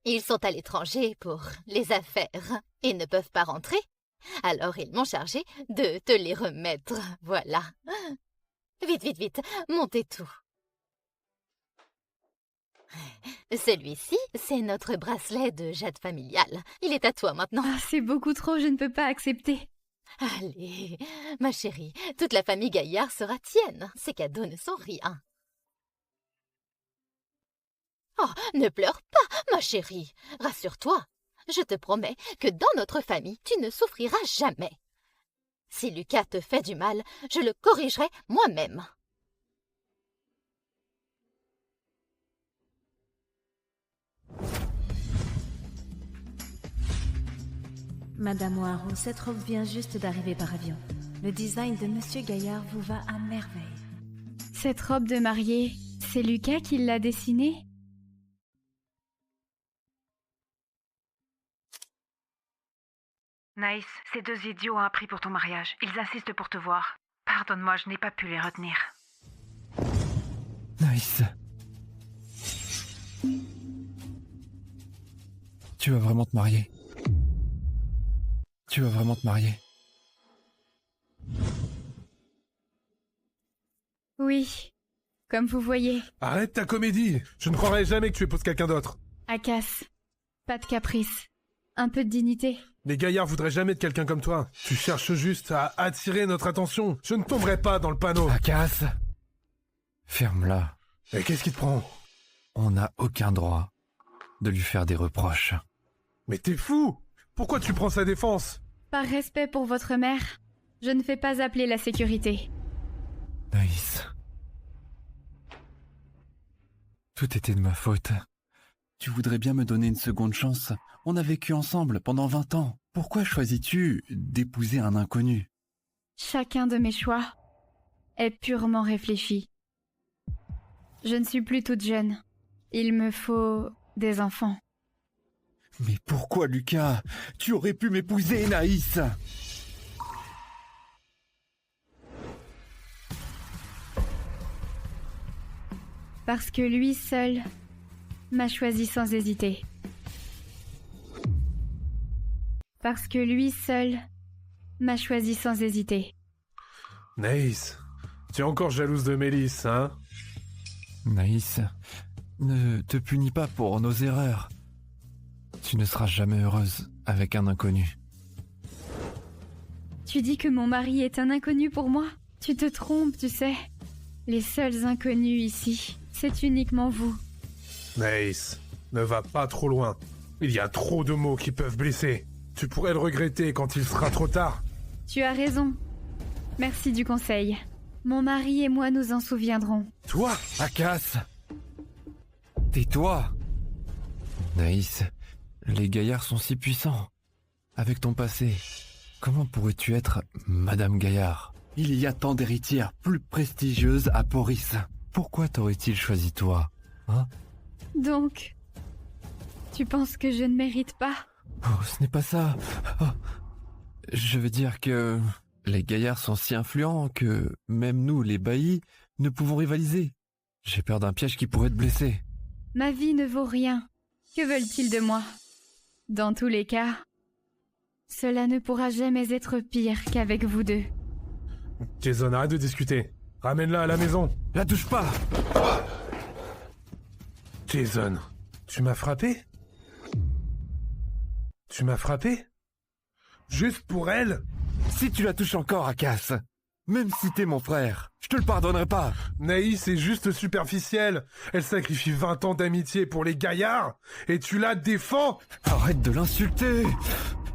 Ils sont à l'étranger pour les affaires et ne peuvent pas rentrer. Alors ils m'ont chargé de te les remettre. Voilà. Vite, vite, vite, montez tout. Celui-ci, c'est notre bracelet de jade familial. Il est à toi maintenant. Ah, c'est beaucoup trop, je ne peux pas accepter. Allez, ma chérie, toute la famille Gaillard sera tienne. Ces cadeaux ne sont rien. Oh, ne pleure pas, ma chérie. Rassure-toi. Je te promets que dans notre famille, tu ne souffriras jamais. Si Lucas te fait du mal, je le corrigerai moi-même. Madame O'Haraud, cette robe vient juste d'arriver par avion. Le design de Monsieur Gaillard vous va à merveille. Cette robe de mariée, c'est Lucas qui l'a dessinée? Naïs, ces deux idiots ont un prix pour ton mariage. Ils insistent pour te voir. Pardonne-moi, je n'ai pas pu les retenir. Naïs. Tu vas vraiment te marier? Tu vas vraiment te marier? Oui, comme vous voyez. Arrête ta comédie. Je ne croirais jamais que tu épouses quelqu'un d'autre. Akas, pas de caprice. Un peu de dignité. Les gaillards voudraient jamais de quelqu'un comme toi. Tu cherches juste à attirer notre attention. Je ne tomberai pas dans le panneau. Akas, ferme-la. Et qu'est-ce qui te prend? On n'a aucun droit de lui faire des reproches. Mais t'es fou! Pourquoi tu prends sa défense? Par respect pour votre mère, je ne fais pas appeler la sécurité. Naïs. Tout était de ma faute. Tu voudrais bien me donner une seconde chance. On a vécu ensemble pendant 20 ans. Pourquoi choisis-tu d'épouser un inconnu? Chacun de mes choix est purement réfléchi. Je ne suis plus toute jeune. Il me faut des enfants. Mais pourquoi, Lucas? Tu aurais pu m'épouser, Naïs! Parce que lui seul m'a choisi sans hésiter. Parce que lui seul m'a choisi sans hésiter. Naïs, tu es encore jalouse de Mélisse, hein? Naïs, ne te punis pas pour nos erreurs. Tu ne seras jamais heureuse avec un inconnu. Tu dis que mon mari est un inconnu pour moi? Tu te trompes, tu sais. Les seuls inconnus ici, c'est uniquement vous. Naïs, ne va pas trop loin. Il y a trop de mots qui peuvent blesser. Tu pourrais le regretter quand il sera trop tard. Tu as raison. Merci du conseil. Mon mari et moi nous en souviendrons. Toi, Akas! Tais-toi! Naïs, les gaillards sont si puissants. Avec ton passé, comment pourrais-tu être Madame Gaillard? Il y a tant d'héritières plus prestigieuses à Poris. Pourquoi t'aurait-il choisi toi, hein? Donc, tu penses que je ne mérite pas? Oh, ce n'est pas ça. Oh. Je veux dire que les gaillards sont si influents que même nous, les baillis, ne pouvons rivaliser. J'ai peur d'un piège qui pourrait te blesser. Ma vie ne vaut rien. Que veulent-ils de moi? Dans tous les cas, cela ne pourra jamais être pire qu'avec vous deux. Jason, arrête de discuter. Ramène-la à la maison. La touche pas! Jason, tu m'as frappé? Tu m'as frappé? Juste pour elle? Si tu la touches encore, Akas, même si t'es mon frère, je te le pardonnerai pas. Naïs est juste superficielle. Elle sacrifie 20 ans d'amitié pour les gaillards et tu la défends? Arrête de l'insulter.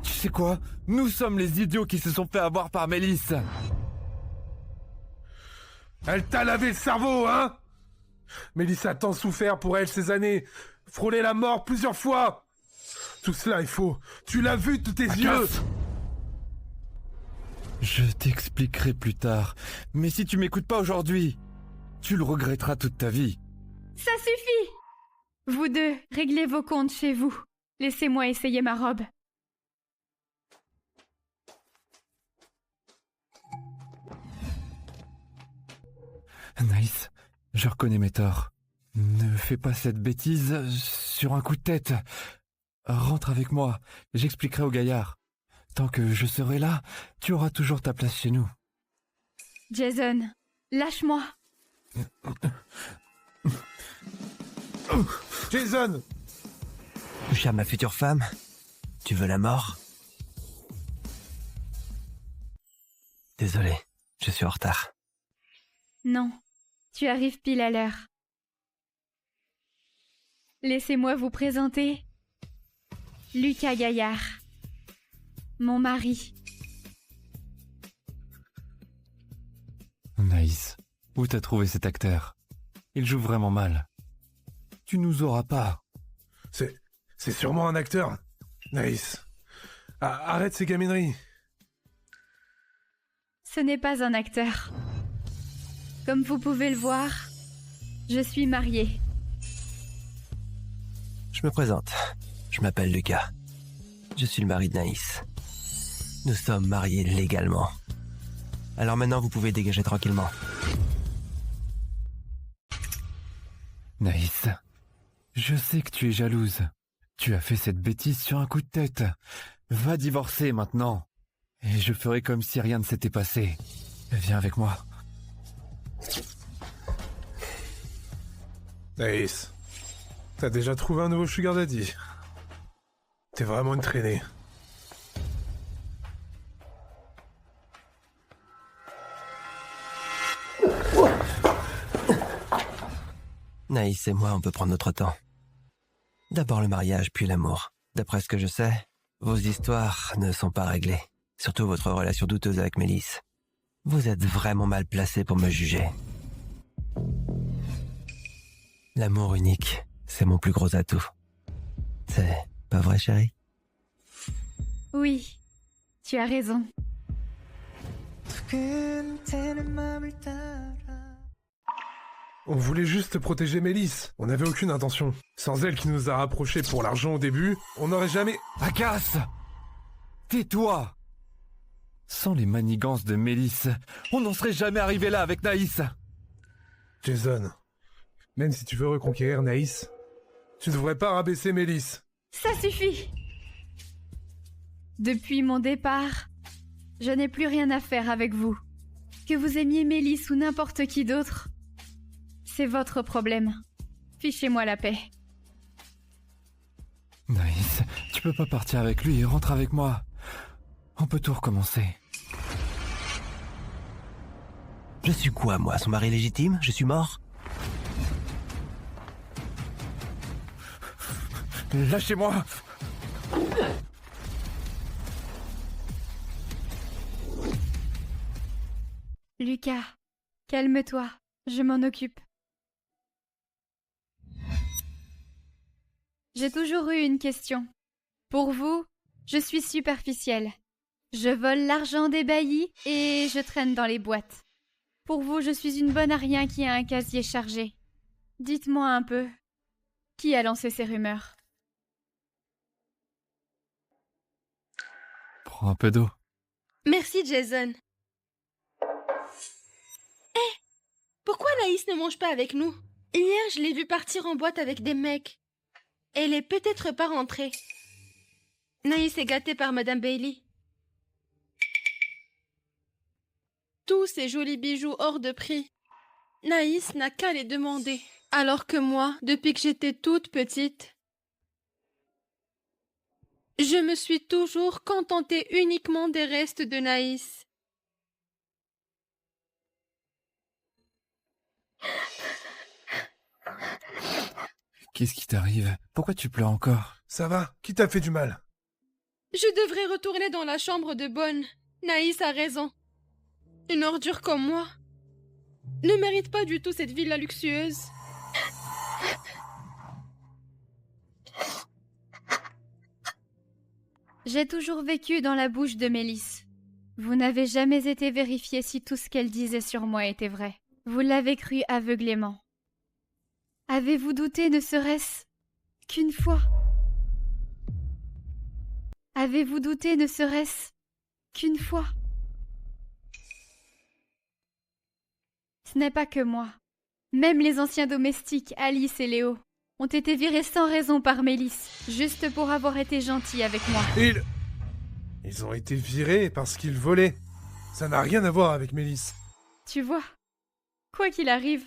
Tu sais quoi? Nous sommes les idiots qui se sont fait avoir par Mélisse. Elle t'a lavé le cerveau, hein? Mélisse a tant souffert pour elle ces années. Frôlé la mort plusieurs fois. Tout cela est faux. Tu l'as vu de tes yeux. Je t'expliquerai plus tard. Mais si tu m'écoutes pas aujourd'hui, tu le regretteras toute ta vie. Ça suffit! Vous deux, réglez vos comptes chez vous. Laissez-moi essayer ma robe. Naïs, je reconnais mes torts. Ne fais pas cette bêtise sur un coup de tête. Rentre avec moi, j'expliquerai au gaillard. Tant que je serai là, tu auras toujours ta place chez nous. Jason, lâche-moi. Jason! Toucher à ma future femme? Tu veux la mort? Désolé, je suis en retard. Non, tu arrives pile à l'heure. Laissez-moi vous présenter Lucas Gaillard, mon mari. Naïs, où t'as trouvé cet acteur? Il joue vraiment mal. Tu nous auras pas. C'est sûrement un acteur. Naïs. Arrête ces gamineries. Ce n'est pas un acteur. Comme vous pouvez le voir, je suis mariée. Je me présente. Je m'appelle Lucas. Je suis le mari de Naïs. Nous sommes mariés légalement. Alors maintenant, vous pouvez dégager tranquillement. Naïs, je sais que tu es jalouse. Tu as fait cette bêtise sur un coup de tête. Va divorcer maintenant. Et je ferai comme si rien ne s'était passé. Viens avec moi. Naïs, t'as déjà trouvé un nouveau sugar daddy? T'es vraiment une traînée. Naïs et moi, on peut prendre notre temps. D'abord le mariage, puis l'amour. D'après ce que je sais, vos histoires ne sont pas réglées. Surtout votre relation douteuse avec Mélisse. Vous êtes vraiment mal placé pour me juger. L'amour unique, c'est mon plus gros atout. C'est pas vrai, chérie? Oui, tu as raison. On voulait juste protéger Mélisse. On n'avait aucune intention. Sans elle qui nous a rapprochés pour l'argent au début, on n'aurait jamais... Agace! Tais-toi! Sans les manigances de Mélisse, on n'en serait jamais arrivé là avec Naïs. Jason, même si tu veux reconquérir Naïs, tu devrais pas rabaisser Mélisse. Ça suffit! Depuis mon départ, je n'ai plus rien à faire avec vous. Que vous aimiez Mélisse ou n'importe qui d'autre, c'est votre problème. Fichez-moi la paix. Naïs, tu peux pas partir avec lui, rentre avec moi. On peut tout recommencer. Je suis quoi, moi? Son mari légitime? Je suis mort? Lâchez-moi! Lucas, calme-toi, je m'en occupe. J'ai toujours eu une question. Pour vous, je suis superficielle. Je vole l'argent des baillis et je traîne dans les boîtes. Pour vous, je suis une bonne à rien qui a un casier chargé. Dites-moi un peu, qui a lancé ces rumeurs? Prends un peu d'eau. Merci, Jason. Pourquoi Naïs ne mange pas avec nous? Hier, je l'ai vue partir en boîte avec des mecs. Elle est peut-être pas rentrée. Naïs est gâtée par Madame Bailey. Tous ces jolis bijoux hors de prix. Naïs n'a qu'à les demander. Alors que moi, depuis que j'étais toute petite, je me suis toujours contentée uniquement des restes de Naïs. Qu'est-ce qui t'arrive? Pourquoi tu pleures encore? Ça va? Qui t'a fait du mal? Je devrais retourner dans la chambre de Bonne. Naïs a raison. Une ordure comme moi ne mérite pas du tout cette villa luxueuse. J'ai toujours vécu dans la bouche de Mélisse. Vous n'avez jamais été vérifié si tout ce qu'elle disait sur moi était vrai. Vous l'avez cru aveuglément. Avez-vous douté ne serait-ce qu'une fois? Avez-vous douté ne serait-ce qu'une fois? Ce n'est pas que moi. Même les anciens domestiques, Alice et Léo, ont été virés sans raison par Mélisse, juste pour avoir été gentils avec moi. Ils ont été virés parce qu'ils volaient. Ça n'a rien à voir avec Mélisse. Tu vois, quoi qu'il arrive,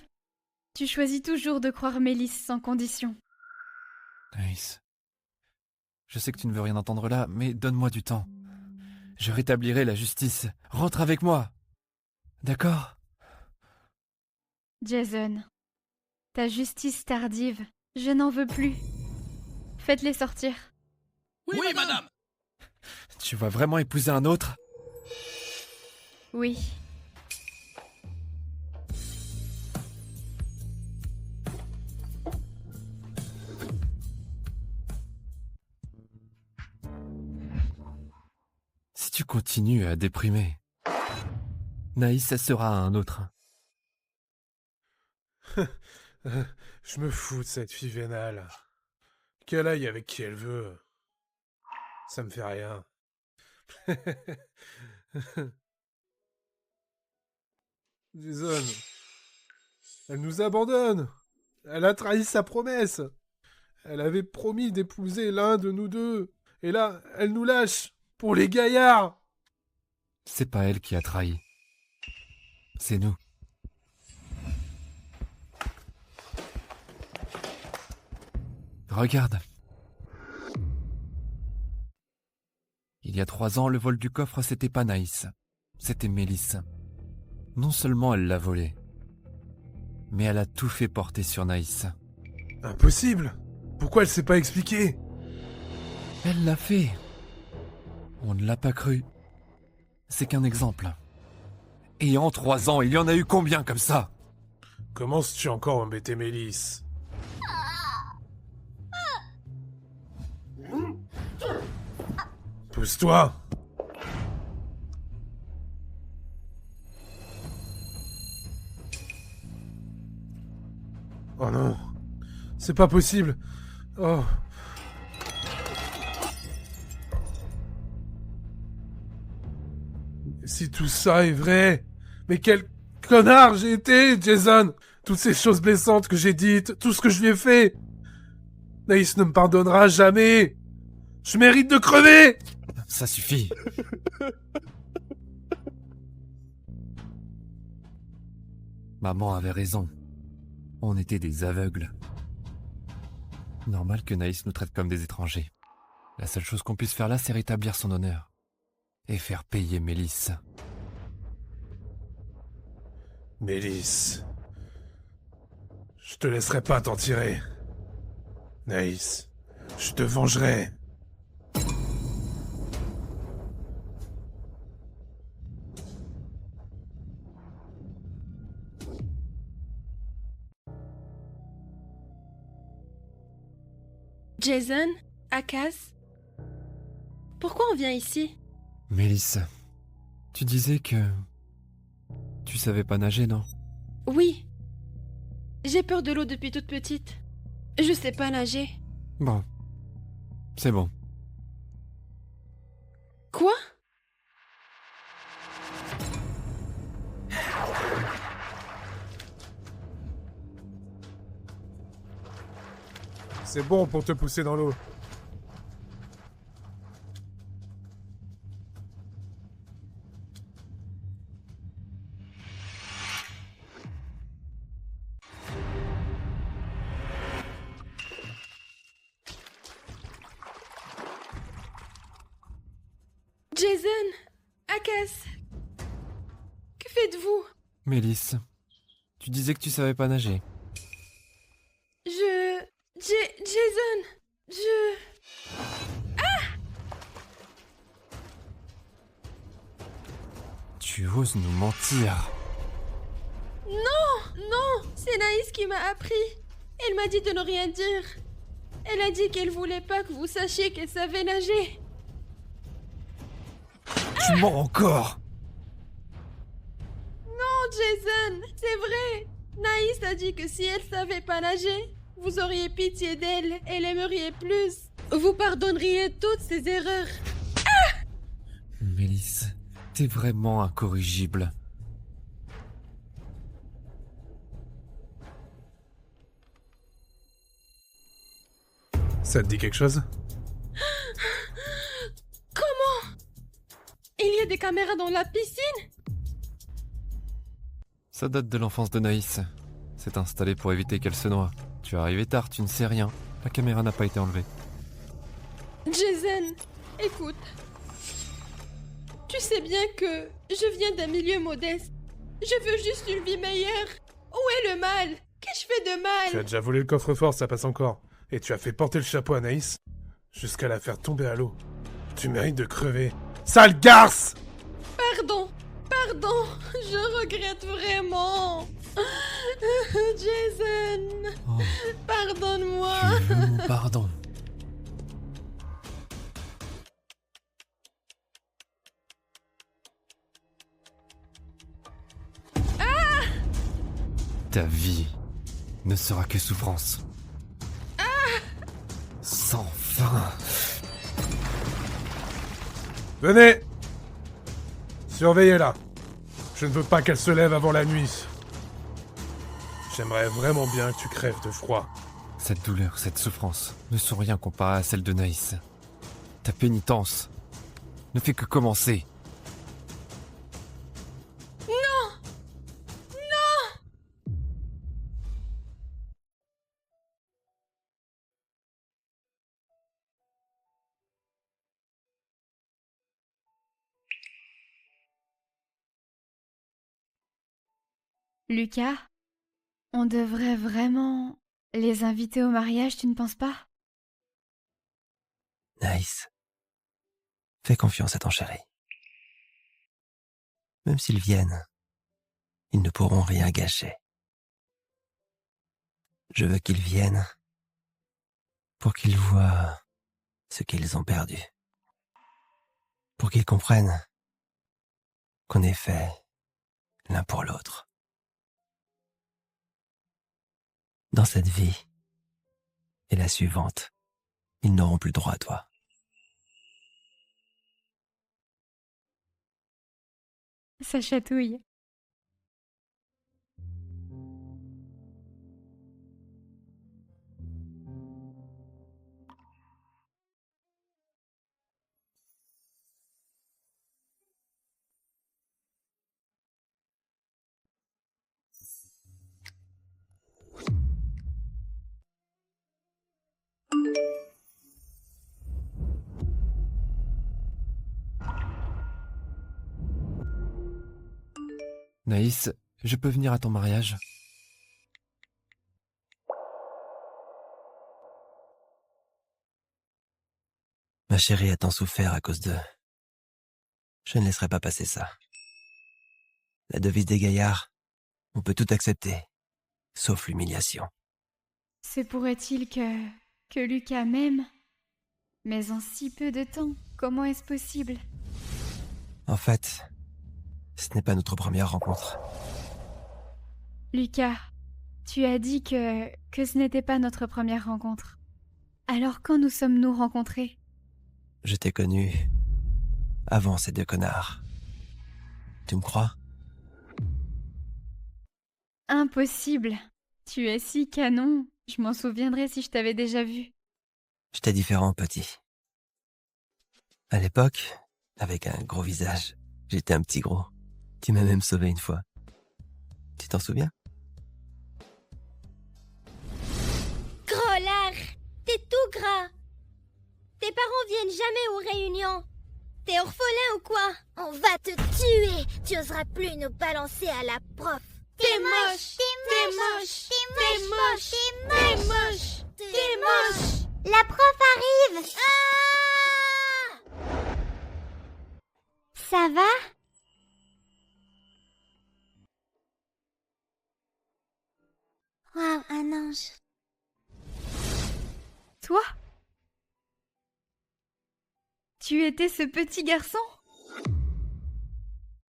tu choisis toujours de croire Mélisse sans condition. Naïs, je sais que tu ne veux rien entendre là, mais donne-moi du temps. Je rétablirai la justice. Rentre avec moi. D'accord? Jason, ta justice tardive, je n'en veux plus. Faites-les sortir. Oui, madame. Tu vas vraiment épouser un autre? Oui. Si tu continues à déprimer, Naïs sera un autre. Je me fous de cette fille vénale. Qu'elle aille avec qui elle veut. Ça me fait rien. Jason, elle nous abandonne. Elle a trahi sa promesse. Elle avait promis d'épouser l'un de nous deux. Et là, elle nous lâche pour les gaillards. C'est pas elle qui a trahi. C'est nous. Regarde. Il y a 3 ans, le vol du coffre, c'était pas Naïs. C'était Mélisse. Non seulement elle l'a volé, mais elle a tout fait porter sur Naïs. Impossible. Pourquoi elle s'est pas expliquée? Elle l'a fait. On ne l'a pas cru. C'est qu'un exemple. Et en 3 ans, il y en a eu combien comme ça? Commences-tu encore à embêter Mélisse? Pousse-toi! Oh non, c'est pas possible. Oh. Si tout ça est vrai, mais quel connard j'ai été, Jason! Toutes ces choses blessantes que j'ai dites, tout ce que je lui ai fait! Naïs ne me pardonnera jamais! Je mérite de crever! Ça suffit. Maman avait raison. On était des aveugles. Normal que Naïs nous traite comme des étrangers. La seule chose qu'on puisse faire là, c'est rétablir son honneur. Et faire payer Mélisse. Mélisse. Je te laisserai pas t'en tirer. Naïs, je te vengerai. Jason, Akas, pourquoi on vient ici? Mélisse, tu disais que... Tu savais pas nager, non? Oui. J'ai peur de l'eau depuis toute petite. Je sais pas nager. Bon. C'est bon. Quoi? C'est bon pour te pousser dans l'eau. Jason, Akas, que faites-vous? Mélisse, tu disais que tu savais pas nager. Jason, Tu oses nous mentir. Non, c'est Naïs qui m'a appris. Elle m'a dit de ne rien dire. Elle a dit qu'elle voulait pas que vous sachiez qu'elle savait nager. Tu mens encore. Non, Jason, c'est vrai. Naïs a dit que si elle savait pas nager, vous auriez pitié d'elle et l'aimeriez plus. Vous pardonneriez toutes ses erreurs. Mélisse, t'es vraiment incorrigible. Ça te dit quelque chose? Comment? Il y a des caméras dans la piscine? Ça date de l'enfance de Naïs. C'est installé pour éviter qu'elle se noie. Tu es arrivé tard, tu ne sais rien. La caméra n'a pas été enlevée. Jason, écoute. Tu sais bien que je viens d'un milieu modeste. Je veux juste une vie meilleure. Où est le mal? Qu'ai-je fait de mal? Tu as déjà volé le coffre-fort, ça passe encore. Et tu as fait porter le chapeau à Naïs jusqu'à la faire tomber à l'eau. Tu mérites de crever. Sale garce! Pardon, je regrette vraiment. Jason, Oh, pardonne-moi. tu veux mon pardon. Ta vie ne sera que souffrance. Sans fin. Venez! Surveillez-la. Je ne veux pas qu'elle se lève avant la nuit. J'aimerais vraiment bien que tu crèves de froid. Cette douleur, cette souffrance ne sont rien comparé à celle de Naïs. Ta pénitence ne fait que commencer. Lucas, on devrait vraiment les inviter au mariage, tu ne penses pas? Nice. Fais confiance à ton chéri. Même s'ils viennent, ils ne pourront rien gâcher. Je veux qu'ils viennent pour qu'ils voient ce qu'ils ont perdu. Pour qu'ils comprennent qu'on est fait l'un pour l'autre. Dans cette vie et la suivante, ils n'auront plus droit à toi. Ça chatouille. Naïs, je peux venir à ton mariage? Ma chérie a tant souffert à cause d'eux. Je ne laisserai pas passer ça. La devise des gaillards, on peut tout accepter, sauf l'humiliation. Se pourrait-il que Lucas m'aime? Mais en si peu de temps, comment est-ce possible? En fait, ce n'est pas notre première rencontre. Lucas, tu as dit que ce n'était pas notre première rencontre. Alors quand nous sommes-nous rencontrés? Je t'ai connu avant ces deux connards. Tu me crois? Impossible. Tu es si canon. Je m'en souviendrai si je t'avais déjà vu. J'étais différent, petit. À l'époque, avec un gros visage, j'étais un petit gros. Tu m'as même sauvé une fois. Tu t'en souviens? Gros lard, t'es tout gras. Tes parents viennent jamais aux réunions. T'es orphelin ou quoi? On va te tuer. Tu oseras plus nous balancer à la prof. T'es moche. T'es moche. T'es moche. T'es moche. T'es moche. La prof arrive. Ça va? Waouh, un ange. Toi? Tu étais ce petit garçon?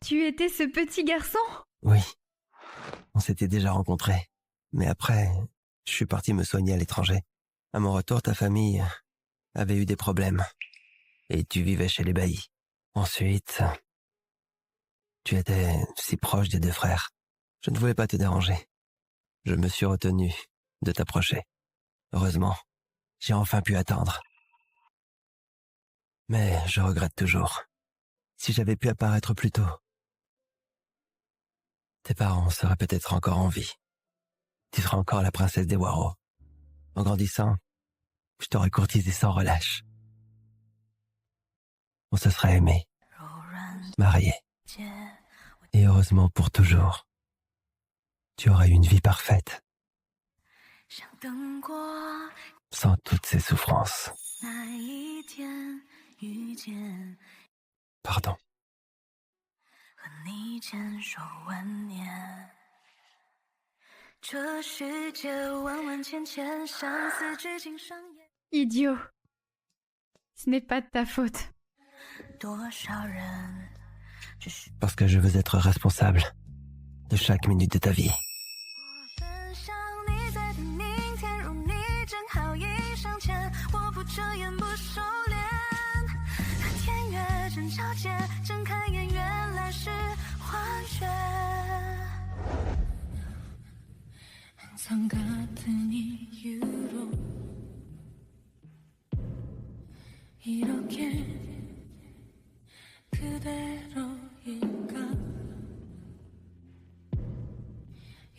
Tu étais ce petit garçon? Oui. On s'était déjà rencontrés. Mais après, je suis parti me soigner à l'étranger. À mon retour, ta famille avait eu des problèmes. Et tu vivais chez les Bailly. Ensuite, tu étais si proche des deux frères. Je ne voulais pas te déranger. Je me suis retenu de t'approcher. Heureusement, j'ai enfin pu attendre. Mais je regrette toujours. Si j'avais pu apparaître plus tôt, tes parents seraient peut-être encore en vie. Tu seras encore la princesse des Waro. En grandissant, je t'aurais courtisé sans relâche. On se serait aimés, mariés. Et heureusement pour toujours, tu aurais eu une vie parfaite. Sans toutes ces souffrances. Pardon. Idiot. Ce n'est pas de ta faute. Parce que je veux être responsable de chaque minute de ta vie.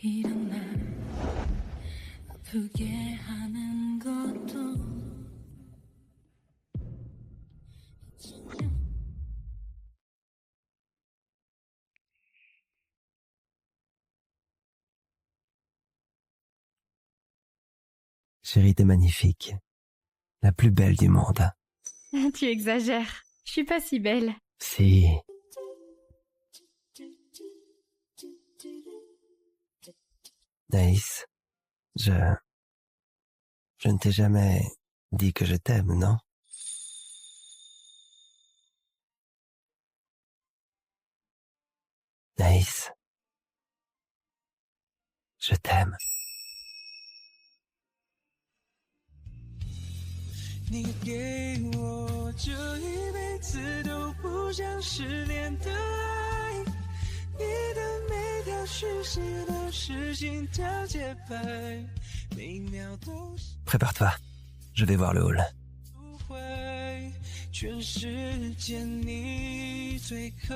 이런 날 아프게 하는 것도 Chérie, t'es magnifique. La plus belle du monde. Tu exagères. Je suis pas si belle. Si. Naïs, je ne t'ai jamais dit que je t'aime, non? Naïs, je t'aime. 你给我这一辈子都不想失联的爱，你的每条讯息都是心跳节拍，每一秒都是 Prépare-toi, je vais voir le hall. 不会，全世界你最可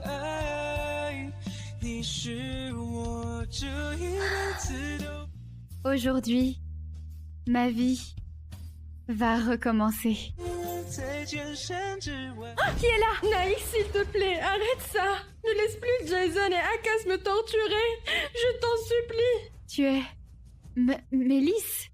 爱，你是我这一辈子都 Aujourd'hui, ma vie va recommencer. 在千山之外。 Qui est là? Naïs, s'il te plaît, arrête ça. Ne laisse plus Jason et Akas me torturer. Je t'en supplie. Tu es... Mélisse?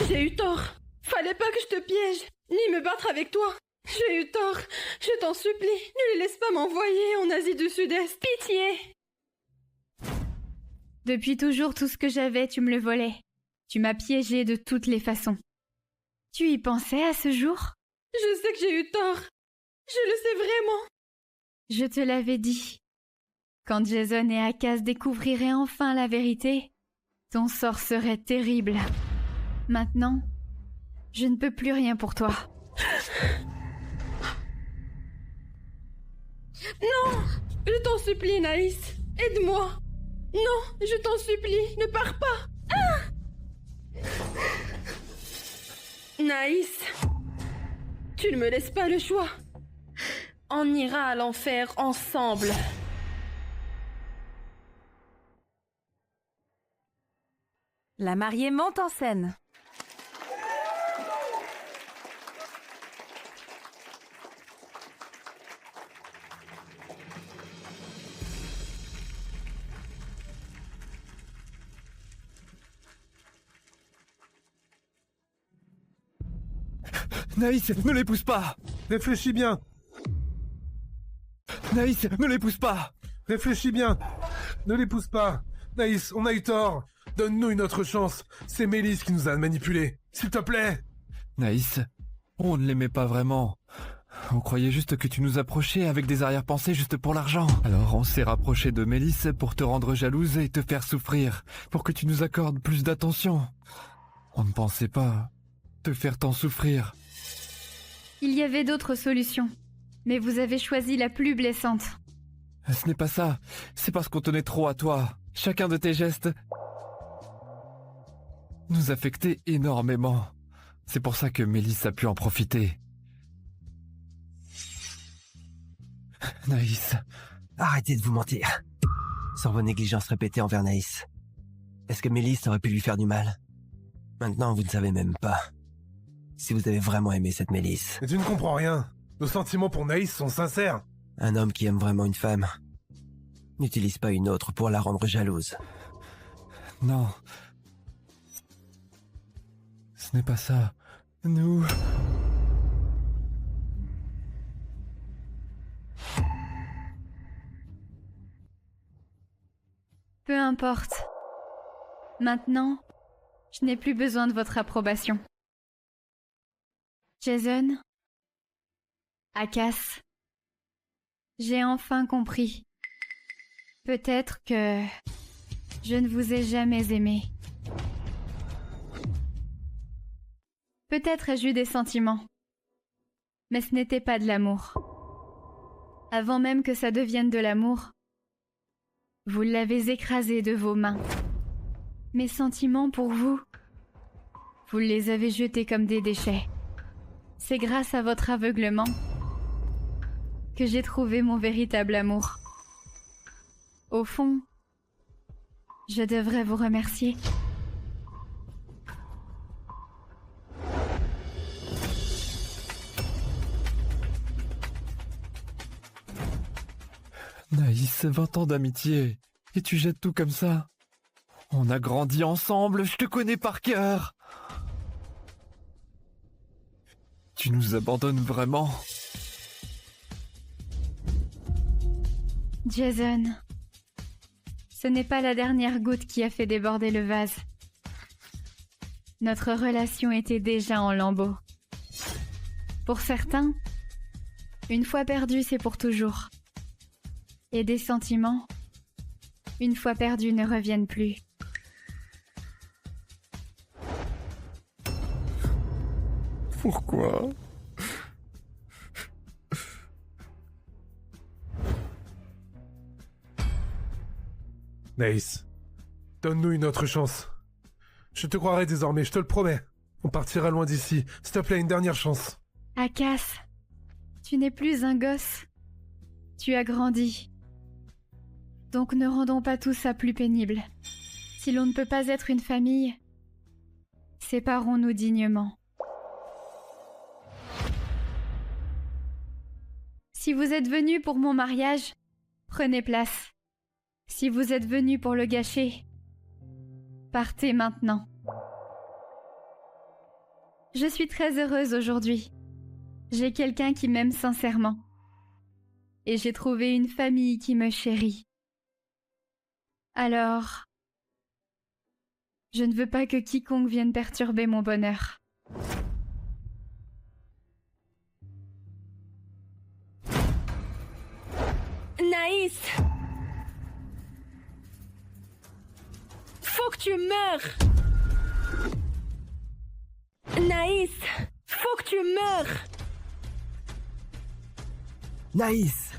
J'ai eu tort. Fallait pas que je te piège, ni me battre avec toi. J'ai eu tort. Je t'en supplie, ne les laisse pas m'envoyer en Asie du Sud-Est. Pitié. Depuis toujours, tout ce que j'avais, tu me le volais. Tu m'as piégé de toutes les façons. Tu y pensais à ce jour? Je sais que j'ai eu tort. Je le sais vraiment. Je te l'avais dit. Quand Jason et Akas découvriraient enfin la vérité, ton sort serait terrible. Maintenant, je ne peux plus rien pour toi. Non! Je t'en supplie, Naïs. Aide-moi. Non, je t'en supplie, ne pars pas. Ah! Naïs, tu ne me laisses pas le choix. On ira à l'enfer ensemble. La mariée monte en scène. Naïs, ne les pousse pas! Réfléchis bien. Naïs, ne les pousse pas! Réfléchis bien. Ne les pousse pas. Naïs, on a eu tort. Donne-nous une autre chance. C'est Mélisse qui nous a manipulés. S'il te plaît. Naïs, on ne l'aimait pas vraiment. On croyait juste que tu nous approchais avec des arrière-pensées juste pour l'argent. Alors on s'est rapproché de Mélisse pour te rendre jalouse et te faire souffrir, pour que tu nous accordes plus d'attention. On ne pensait pas te faire tant souffrir. Il y avait d'autres solutions, mais vous avez choisi la plus blessante. Ce n'est pas ça, c'est parce qu'on tenait trop à toi. Chacun de tes gestes nous affectait énormément. C'est pour ça que Mélisse a pu en profiter. Naïs. Arrêtez de vous mentir. Sans vos négligences répétées envers Naïs. Est-ce que Mélisse aurait pu lui faire du mal? Maintenant, vous ne savez même pas si vous avez vraiment aimé cette Mélisse. Mais tu ne comprends rien. Nos sentiments pour Naïs sont sincères. Un homme qui aime vraiment une femme n'utilise pas une autre pour la rendre jalouse. Non. Ce n'est pas ça. Nous... Peu importe. Maintenant, je n'ai plus besoin de votre approbation. Jason, Akas, j'ai enfin compris. Peut-être que je ne vous ai jamais aimé. Peut-être ai-je eu des sentiments, mais ce n'était pas de l'amour. Avant même que ça devienne de l'amour, vous l'avez écrasé de vos mains. Mes sentiments pour vous, vous les avez jetés comme des déchets. C'est grâce à votre aveuglement que j'ai trouvé mon véritable amour. Au fond, je devrais vous remercier. Naïs, 20 ans d'amitié. Et tu jettes tout comme ça? On a grandi ensemble, je te connais par cœur. Tu nous abandonnes vraiment? Jason, ce n'est pas la dernière goutte qui a fait déborder le vase. Notre relation était déjà en lambeaux. Pour certains, une fois perdu, c'est pour toujours. Et des sentiments, une fois perdus, ne reviennent plus. Pourquoi? Naïs, donne-nous une autre chance. Je te croirai désormais, je te le promets. On partira loin d'ici. S'il te plaît, une dernière chance. Akas, tu n'es plus un gosse. Tu as grandi. Donc ne rendons pas tout ça plus pénible. Si l'on ne peut pas être une famille, séparons-nous dignement. Si vous êtes venu pour mon mariage, prenez place. Si vous êtes venu pour le gâcher, partez maintenant. Je suis très heureuse aujourd'hui. J'ai quelqu'un qui m'aime sincèrement. Et j'ai trouvé une famille qui me chérit. Alors, je ne veux pas que quiconque vienne perturber mon bonheur. Naïs! Faut que tu meurs! Naïs! Faut que tu meurs! Naïs!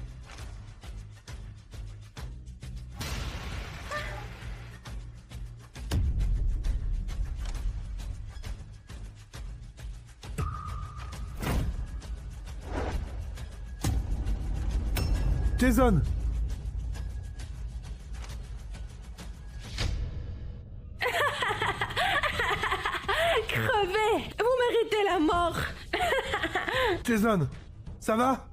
Jason! Crevez! Vous méritez la mort! Jason! Ça va?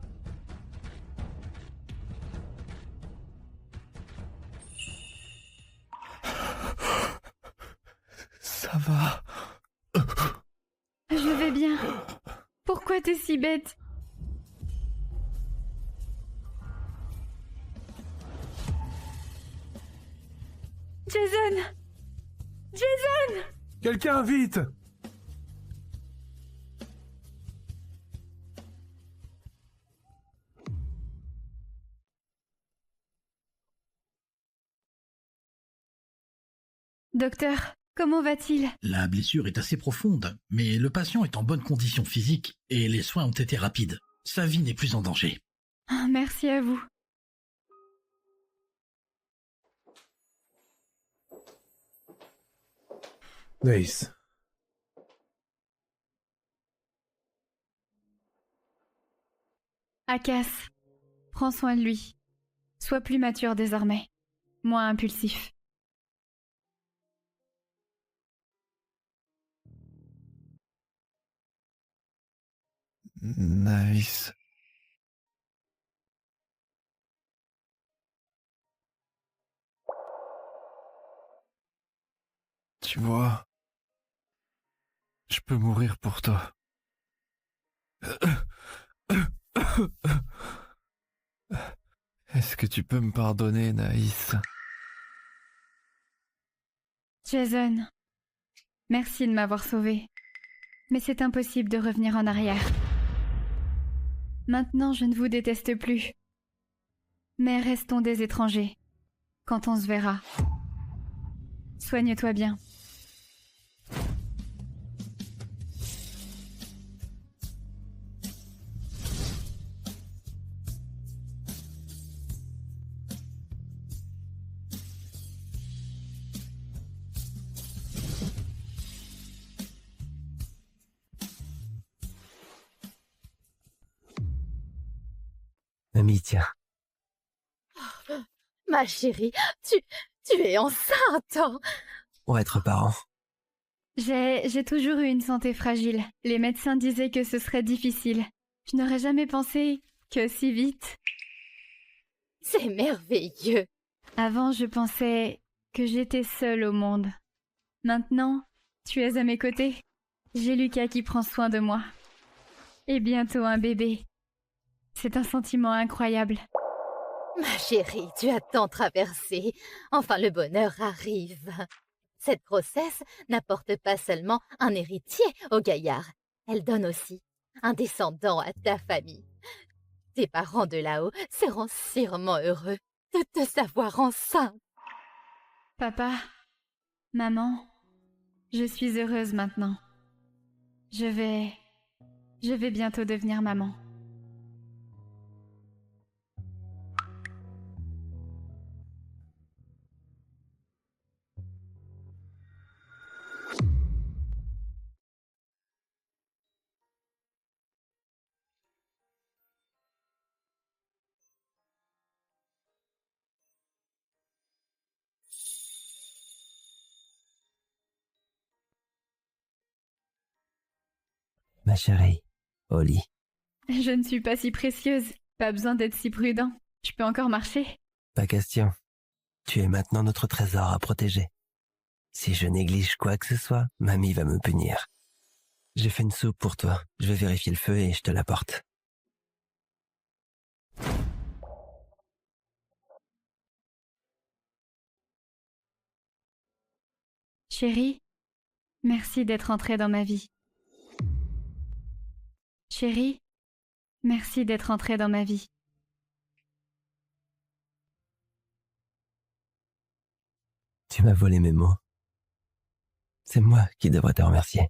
Ça va. Je vais bien. Pourquoi t'es si bête? Jason! Jason! Quelqu'un, vite! Docteur, comment va-t-il? La blessure est assez profonde, mais le patient est en bonne condition physique et les soins ont été rapides. Sa vie n'est plus en danger. Oh, merci à vous. Naïs. Akas, prends soin de lui. Sois plus mature désormais, moins impulsif. Nice. Tu vois, je peux mourir pour toi. Est-ce que tu peux me pardonner, Naïs? Jason, merci de m'avoir sauvé. Mais c'est impossible de revenir en arrière. Maintenant, je ne vous déteste plus. Mais restons des étrangers. Quand on se verra. Soigne-toi bien. Mamie, tiens. Ma chérie, tu es enceinte. Pour être parent. J'ai toujours eu une santé fragile. Les médecins disaient que ce serait difficile. Je n'aurais jamais pensé que si vite. C'est merveilleux. Avant, je pensais que j'étais seule au monde. Maintenant, tu es à mes côtés. J'ai Lucas qui prend soin de moi. Et bientôt un bébé. C'est un sentiment incroyable. Ma chérie, tu as tant traversé. Enfin, le bonheur arrive. Cette grossesse n'apporte pas seulement un héritier au gaillard. Elle donne aussi un descendant à ta famille. Tes parents de là-haut seront sûrement heureux de te savoir enceinte. Papa, maman, je suis heureuse maintenant. Je vais bientôt devenir maman. Ma chérie, au lit. Je ne suis pas si précieuse. Pas besoin d'être si prudent. Je peux encore marcher. Pas question. Tu es maintenant notre trésor à protéger. Si je néglige quoi que ce soit, mamie va me punir. J'ai fait une soupe pour toi. Je vais vérifier le feu et je te l'apporte. Chérie, merci d'être entrée dans ma vie. Chérie, merci d'être entrée dans ma vie. Tu m'as volé mes mots. C'est moi qui devrais te remercier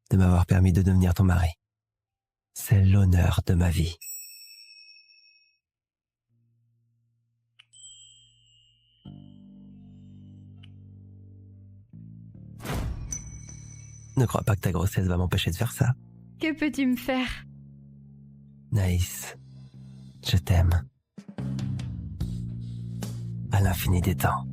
de m'avoir permis de devenir ton mari. C'est l'honneur de ma vie. Ne crois pas que ta grossesse va m'empêcher de faire ça. Que peux-tu me faire? Naïs, je t'aime. À l'infini des temps.